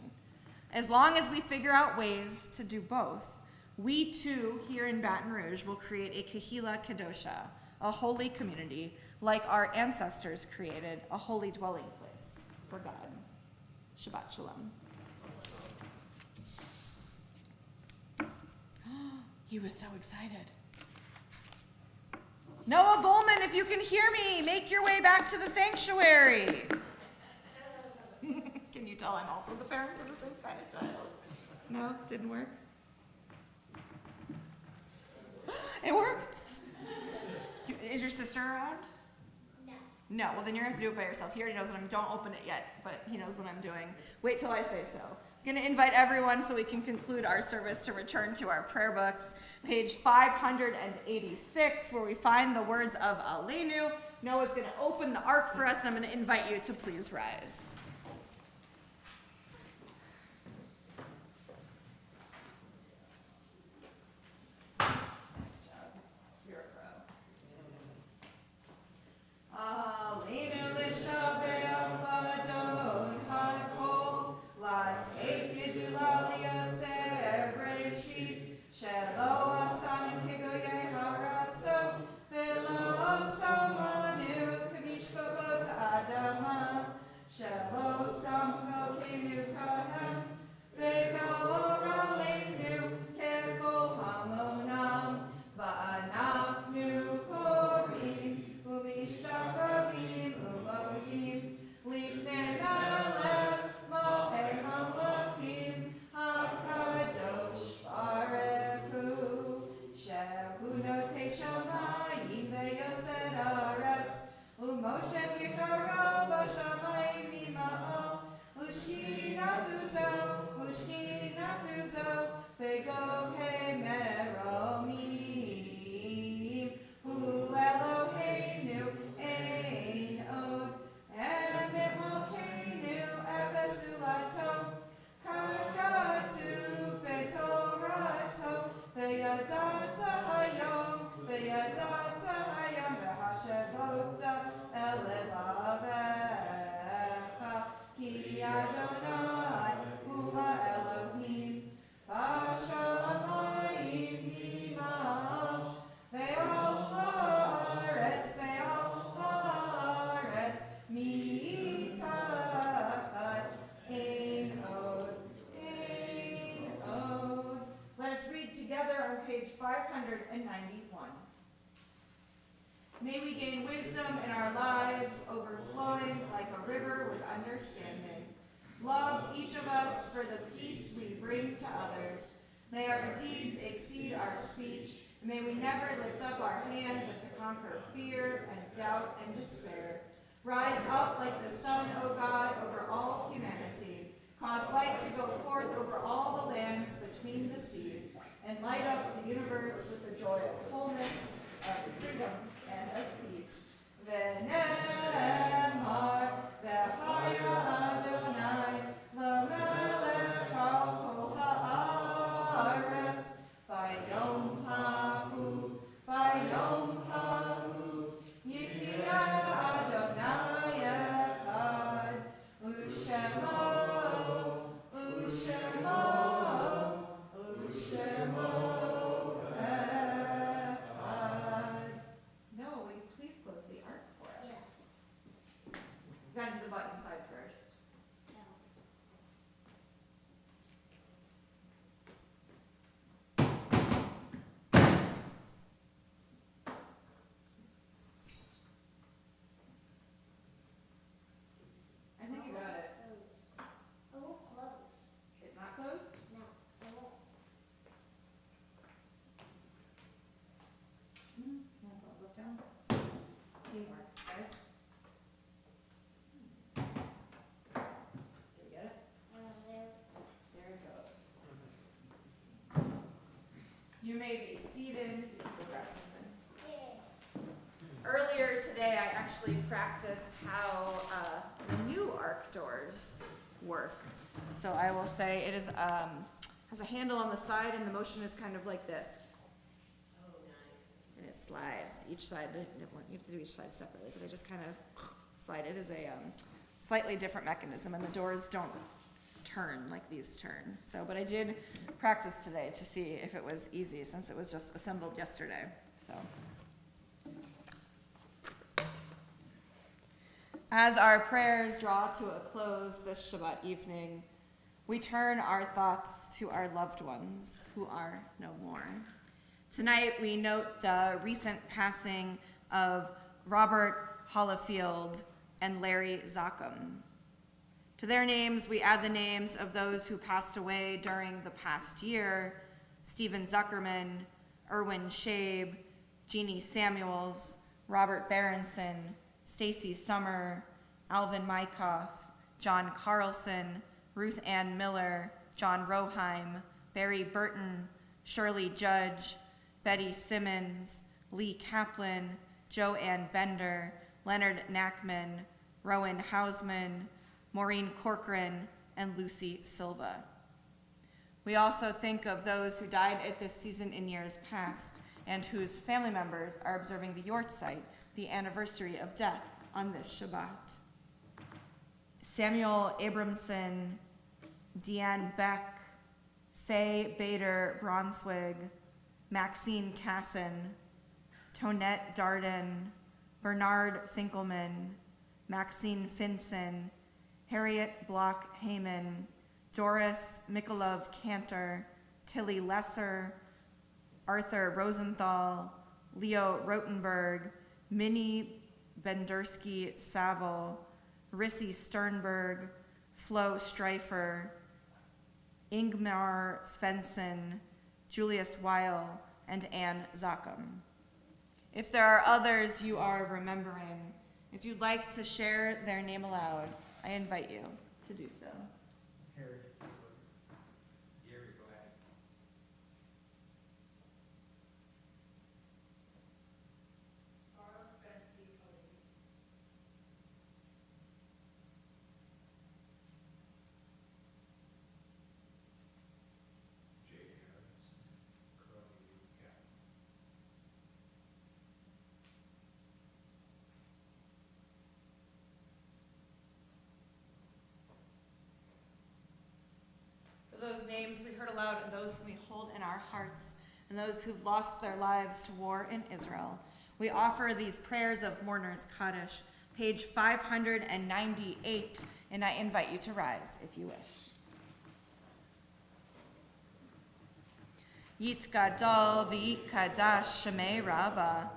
As long as we figure out ways to do both, we too, here in Baton Rouge, will create a Kehila Kedosha, a holy community, like our ancestors created a holy dwelling place for God. Shabbat Shalom. He was so excited. Noah Bowman, if you can hear me, make your way back to the sanctuary. Can you tell I'm also the parent of the same kind of child? No, didn't work. It worked. Is your sister around? No. No, well then you're gonna have to do it by yourself. He already knows what I'm, don't open it yet, but he knows what I'm doing. Wait till I say so. I'm gonna invite everyone so we can conclude our service to return to our prayer books. Page 586, where we find the words of Aleinu. Noah's gonna open the ark for us, and I'm gonna invite you to please rise. Aleinu l'shabeach l'adon hakol, l'teit yedula liyotzer breshit, shelo asanu kegoyei haratzo, v'lo samanu k'mishpachot adama, shelo samcho kenu kahan, v'gor aleinu kechol hamonam, v'anachnu korim, Umishtakavim umodim, lifnei ha'alev, malchei hamlachim, hakadosh barechu, shehu notei shamayim ve'yosed haaretz, u'moshe yikaro b'shamayim ima'al, u'shkinatu zo, ve'gov hei meromim, hu Eloheinu ein od, emet malkeinu efesu lato, kagatu betorato, v'yadata hayom v'hashevota elevavecha, ki Adonai hu ha'Elohim, v'shamayim ima'al, ve'al haaretz mitachat ein od. Let us read together on page 591. May we gain wisdom in our lives, overflowing like a river with understanding. Love each of us for the peace we bring to others. May our deeds exceed our speech. May we never lift up our hand but to conquer fear and doubt and despair. Rise up like the sun, O God, over all humanity. Cause light to go forth over all the lands between the seas, and light up the universe with the joy of wholeness, of freedom, and of peace. V'nemar v'chaya Adonai l'melech al kol haaretz v'yom hahu yichya Adonai echad u'shemo echad. Noah, will you please close the ark for us? Yes. We gotta do the button side first. No. I think you got it. It won't close. It's not closed? No, it won't. No, look down. Teamwork, okay? Did you get it? There. There it goes. You may be seated. You can go grab something. Yeah. Earlier today, I actually practiced how the new arc doors work. So I will say it is has a handle on the side, and the motion is kind of like this. Oh, nice. And it slides each side. You have to do each side separately, but I just kind of slide. It is a slightly different mechanism, and the doors don't turn like these turn. So, but I did practice today to see if it was easy, since it was just assembled yesterday. So. As our prayers draw to a close this Shabbat evening, we turn our thoughts to our loved ones who are no more. Tonight we note the recent passing of Robert Hollifield and Larry Zachem. To their names, we add the names of those who passed away during the past year: Stephen Zuckerman, Erwin Shabe, Jeannie Samuels, Robert Berenson, Stacy Summer, Alvin Mykoff, John Carlson, Ruth Ann Miller, John Roheim, Barry Burton, Shirley Judge, Betty Simmons, Lee Kaplan, Joanne Bender, Leonard Knackman, Rowan Hausman, Maureen Corcoran, and Lucy Silva. We also think of those who died at this season in years past and whose family members are observing the Yortzeit, the anniversary of death, on this Shabbat. Samuel Abramson, Deanne Beck, Faye Bader Bronswig, Maxine Casson, Tonette Darden, Bernard Finkelman, Maxine Finson, Harriet Block Heyman, Doris Mikolov Cantor, Tilly Lesser, Arthur Rosenthal, Leo Rotenberg, Minnie Bendersky Saville, Rissy Sternberg, Flo Streifer, Ingmar Svensson, Julius Weil, and Anne Zachem. If there are others you are remembering, if you'd like to share their name aloud, I invite you to do so. Gary, go ahead. Jay Harris, Curly Cap. For those names we heard aloud and those whom we hold in our hearts and those who've lost their lives to war in Israel, we offer these prayers of Mourners Kaddish, page 598, and I invite you to rise if you wish. Yitzgadol v'yitkadash shemei Rabba,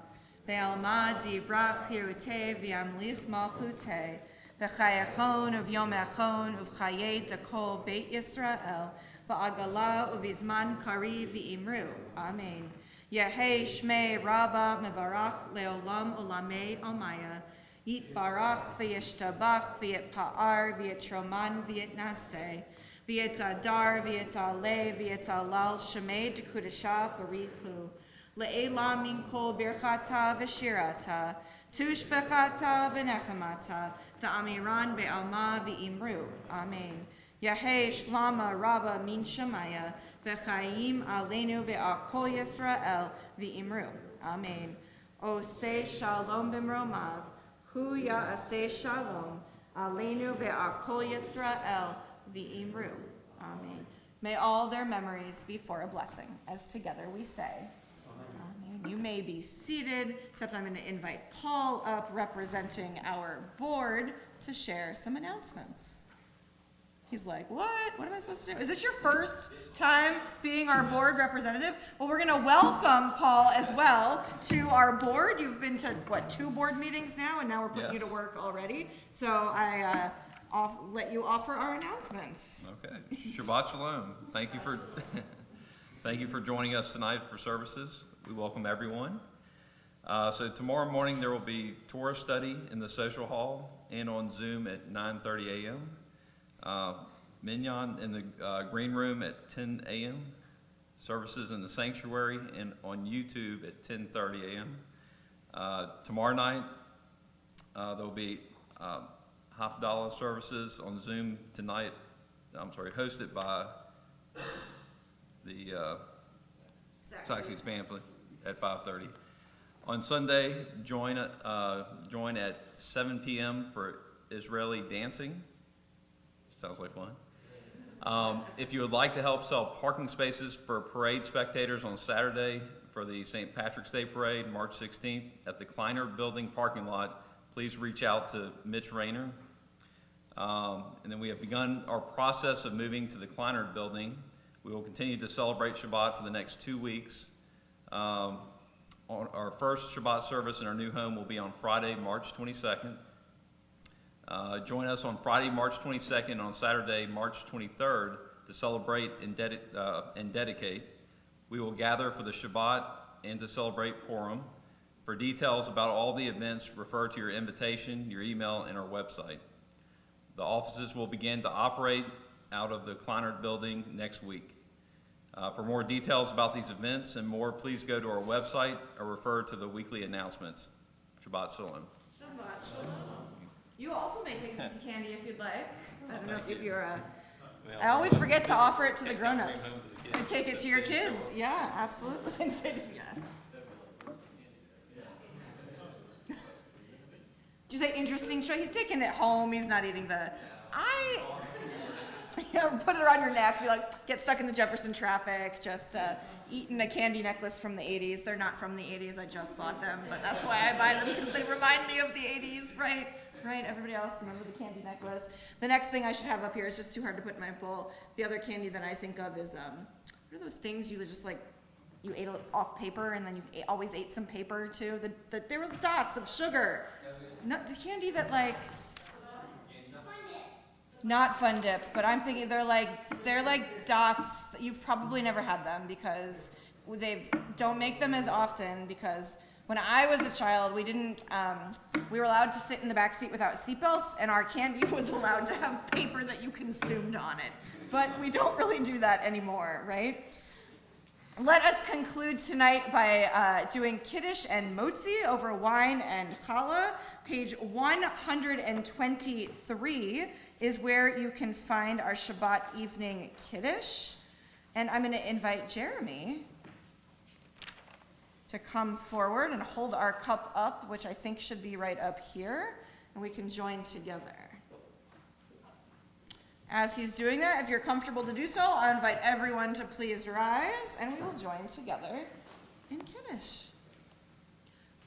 be'alma divrach hirute v'yamlich malchute, b'chayachon uv'yom echon uv'chayei dekol beit Yisrael, ba'agala uv'izman kari v'imru. Amen. Yehei shmei Rabba mevarach leolam olamei almaya, yitbarach v'yishtabach v'yitpa'ar v'yitroman v'yitnaseh, v'yitzadar v'yitzaleh v'yitzalal shemei dekudasha barichu, le'elam min kol birchata v'shirata, tushbechata v'nechemata, ta'amiran be'alma v'imru. Amen. Yahei shlama rabba min shemaya, v'chayim aleinu ve'akol Yisrael v'imru. Amen. Oseh shalom b'mromav, hu ya'aseh shalom, aleinu ve'akol Yisrael v'imru. Amen. May all their memories be for a blessing, as together we say. Amen. You may be seated, except I'm going to invite Paul up, representing our board, to share some announcements. He's like, what? What am I supposed to do? Is this your first time being our board representative? Well, we're going to welcome Paul as well to our board. You've been to, 2 board meetings now, and now we're putting you to work already. So I let you offer our announcements. Okay. Shabbat Shalom. Thank you for thank you for joining us tonight for services. We welcome everyone. So tomorrow morning there will be Torah study in the social hall and on Zoom at 9:30 a.m. Minyan in the green room at 10 a.m. Services in the sanctuary and on YouTube at 10:30 a.m. Tomorrow night there will be $50 services on Zoom tonight. Hosted by the Saxy's family at 5:30. On Sunday, join at 7 p.m. for Israeli dancing. Sounds like fun. If you would like to help sell parking spaces for parade spectators on Saturday for the St. Patrick's Day Parade, March 16th, at the Kleiner Building parking lot, please reach out to Mitch Rayner. And then we have begun our process of moving to the Kleinert building. We will continue to celebrate Shabbat for the next 2 weeks. Our first Shabbat service in our new home will be on Friday, March 22nd. Join us on Friday, March 22nd, and on Saturday, March 23rd, to celebrate and dedicate. We will gather for the Shabbat and to celebrate Purim. For details about all the events, refer to your invitation, your email, and our website. The offices will begin to operate out of the Kleinert building next week. For more details about these events and more, please go to our website or refer to the weekly announcements. Shabbat Shalom. Shabbat shalom. You also may take a piece of candy if you'd like. I don't know if you're I always forget to offer it to the grown-ups. And take it to your kids. Yeah, absolutely. Yeah. Did you say interesting show? He's taking it home. He's not eating the... put it around your neck. Be like, get stuck in the Jefferson traffic. Just eating a candy necklace from the 80s. They're not from the 80s. I just bought them. But that's why I buy them, because they remind me of the 80s, right? Right? Everybody else remember the candy necklace. The next thing I should have up here is just too hard to put in my bowl. The other candy that I think of is, what are those things you just like, you ate off paper and then you always ate some paper too? They were dots of sugar. No, the candy that like, not Fun Dip, but I'm thinking they're like dots. You've probably never had them because they don't make them as often, because when I was a child, we were allowed to sit in the back seat without seatbelts, and our candy was allowed to have paper that you consumed on it. But we don't really do that anymore, right? Let us conclude tonight by doing Kiddush and Motzi over wine and challah. Page 123 is where you can find our Shabbat evening Kiddush. And I'm going to invite Jeremy to come forward and hold our cup up, which I think should be right up here, and we can join together. As he's doing that, if you're comfortable to do so, I'll invite everyone to please rise, and we will join together in Kiddush.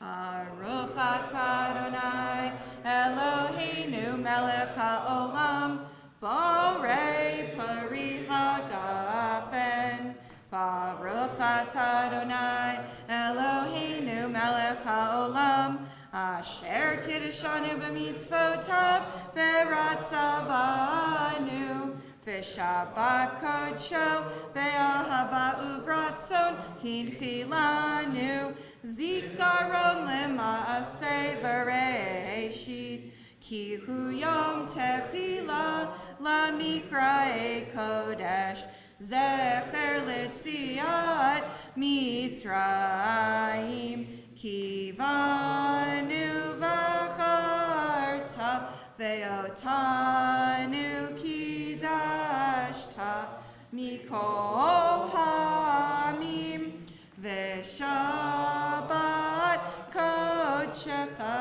Baruch atah Adonai Eloheinu melech haolam borei pari hagafen. Baruch atah Adonai Eloheinu melech haolam asher kiddushanu b'mitzvotav v'ratzavanu v'shabbat kodsho v'ahava uvratzon hinchilanu zikaron lema'aseh v'reishit ki hu yom techila lamikra'e kodesh zecher letziat mitzrayim kivanu v'charta ve'otanu kidashta mikol hamim ve'shabbat kodshecha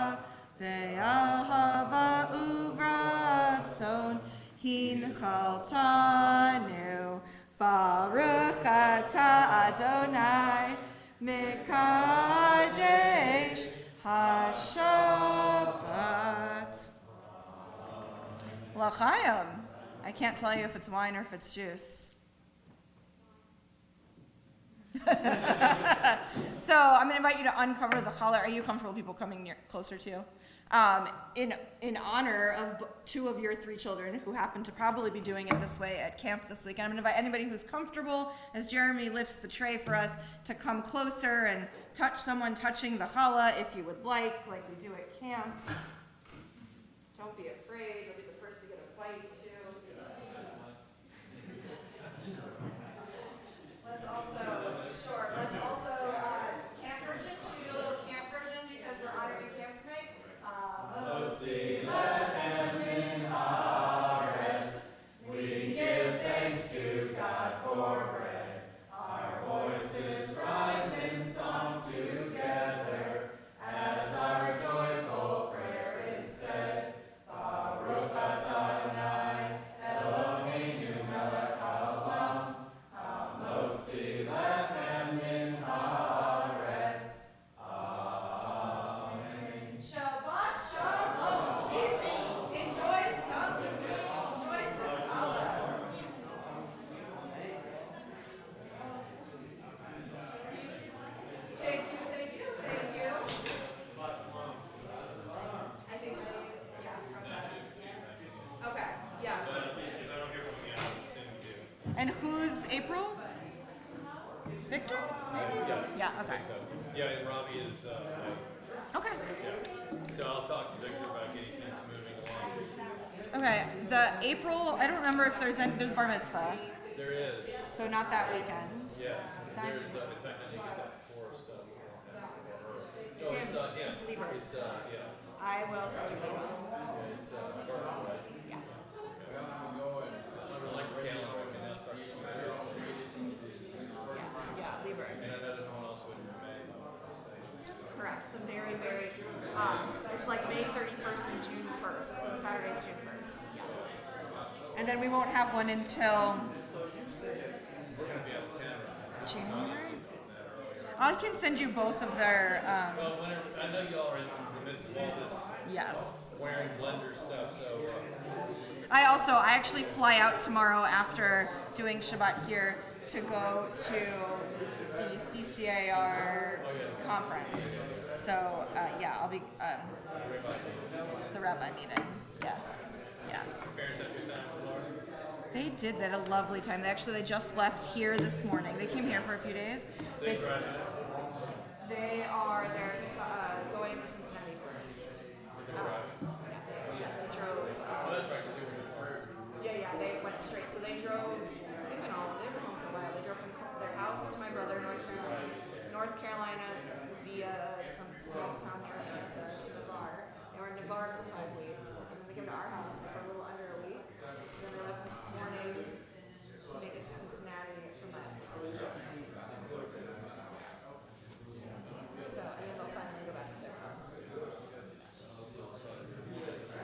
ve'ahava uvratzon hinchaltanu Baruch atah Adonai Mekadesh HaShabbat. L'chaim. I can't tell you if it's wine or if it's juice. So I'm going to invite you to uncover the challah. Are you comfortable people coming closer to you? In honor of 2 of your 3 children who happen to probably be doing it this way at camp this weekend. I'm going to invite anybody who's comfortable, as Jeremy lifts the tray for us, to come closer and touch someone touching the challah if you would like we do at camp. Don't be afraid. You'll be the first to get a bite, too. Let's also, camp version. Should we do a little camp version because we're honoring camp tonight? Together as our joyful prayer is said. Baruch And who's April? Victor? Maybe? Yeah, okay. Yeah, and Robbie is, Okay. so I'll talk to Victor about getting things moving along. Okay. The April, I don't remember if there's bar mitzvah. There is, So not that weekend. yes, That- there's, in fact, I need to get that for stuff. So it's, yeah. It's Libra. It's, yeah, I will send you Libra. it's, right. Yeah. I like the calendar, I mean, that's our. Yes. Yeah, Libra. And I know that no one else would. Correct. The very, very, it's like May 31st and June 1st. Saturday's June 1st. Yeah. And then we won't have one until January. I can send you both of their, Well, whenever, I know y'all are in the midst of all this yes. wearing blender stuff, so, I actually fly out tomorrow after doing Shabbat here to go to the CCAR conference. So, yeah, I'll be, the rabbi meeting. Yes. Yes. parents have good time for Laura. They did. They had a lovely time. They just left here this morning. They came here for a few days. They drive it. They're going to Cincinnati first. They drove. Oh, that's right, 'cause they were. Yeah, they went straight. So they drove. They were home for a while. They drove from their house to my brother, North Carolina, via some small town near Atlanta to Navarre. They were in Navarre for 5 weeks, and then they came to our house for a little under a week. And then they left this morning to make it to Cincinnati from that. So, and then they'll finally go back to their house.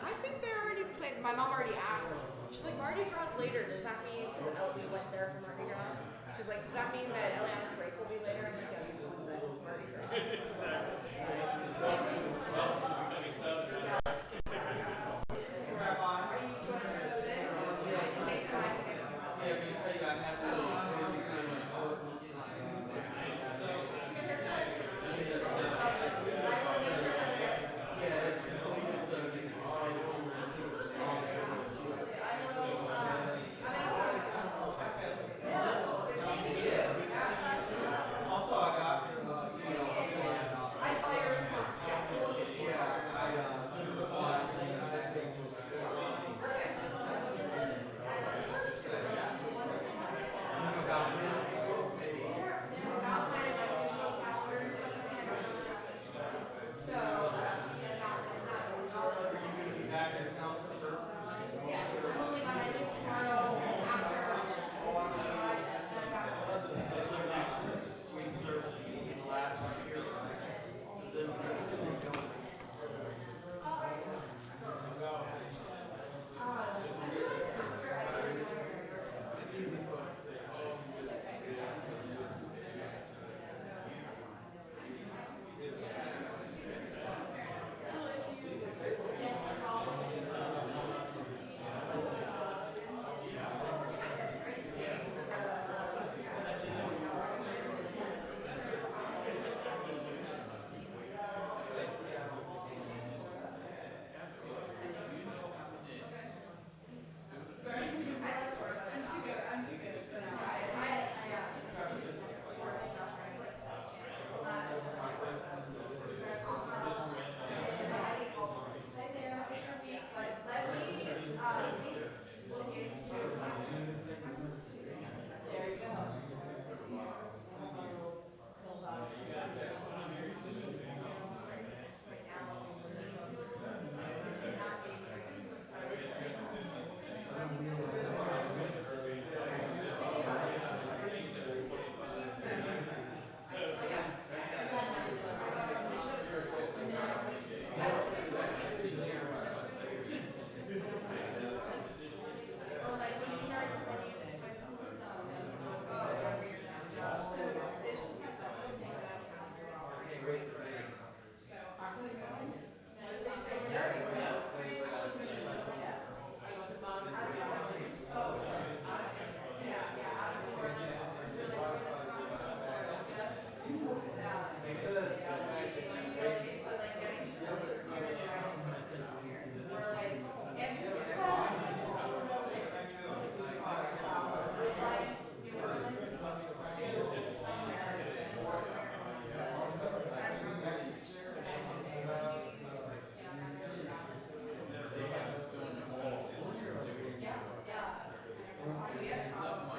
I think they're already planning. My mom already asked. She's like, Mardi Gras later. Does that mean, because Ellie went there for Mardi Gras? She's like, does that mean that Eliana's break will be later? I'm like, yes, it coincides with Mardi Gras. So we'll have to decide.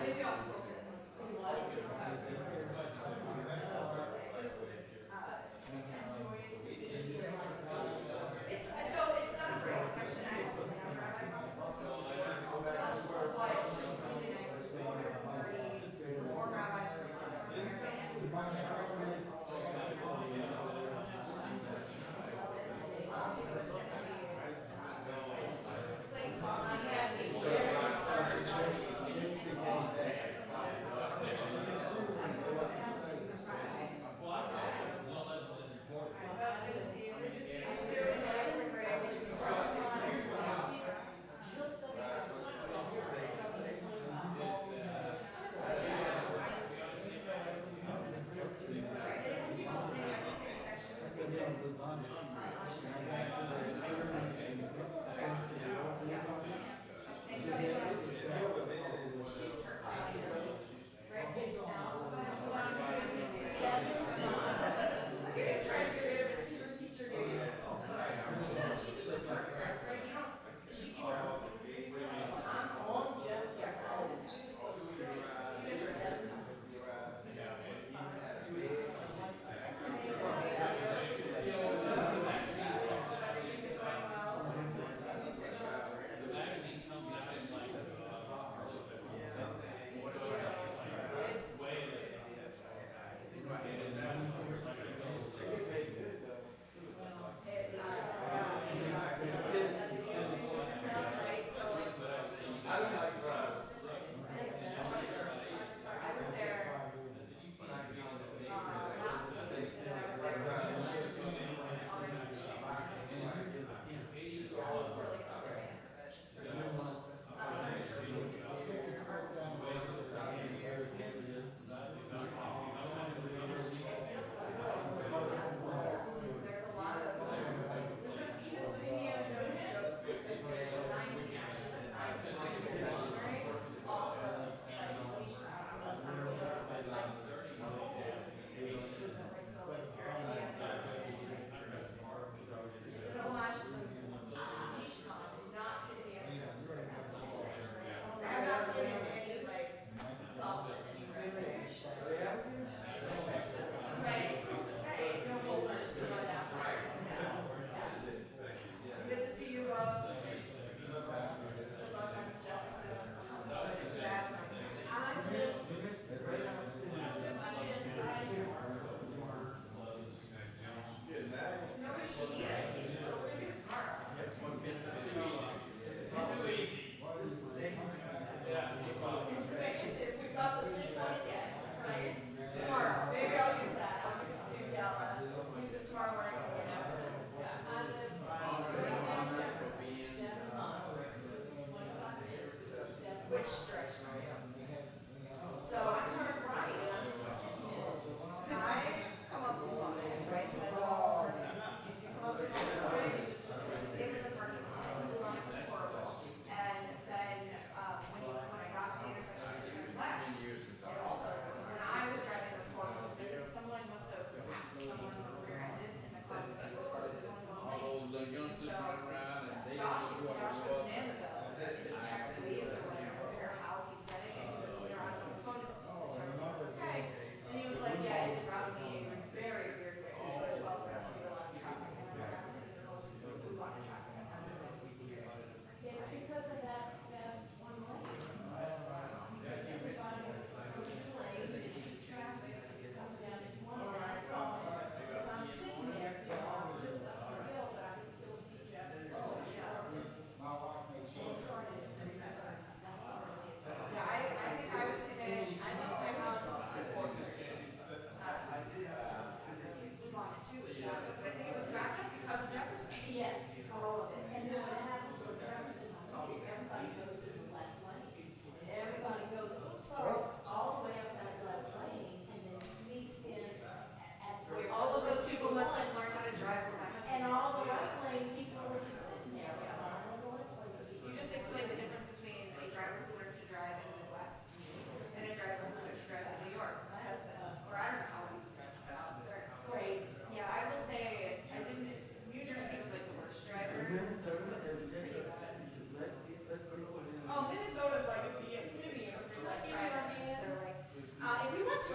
maybe I'll spoke it. It's not a break, it's actually nice. Rabbi Conference also, but it's like really nice. There's 430 reform rabbis from America and it's like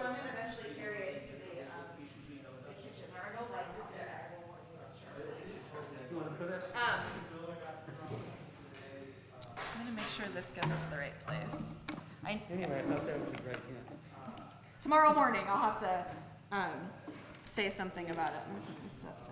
So I'm gonna eventually carry it to the kitchen. There are no lights in there. I will warn you, it's stressful. I'm gonna make sure this gets to the right place. Anyway, I thought that was a great, yeah. Tomorrow morning, I'll have to say something about it. I'm gonna put this stuff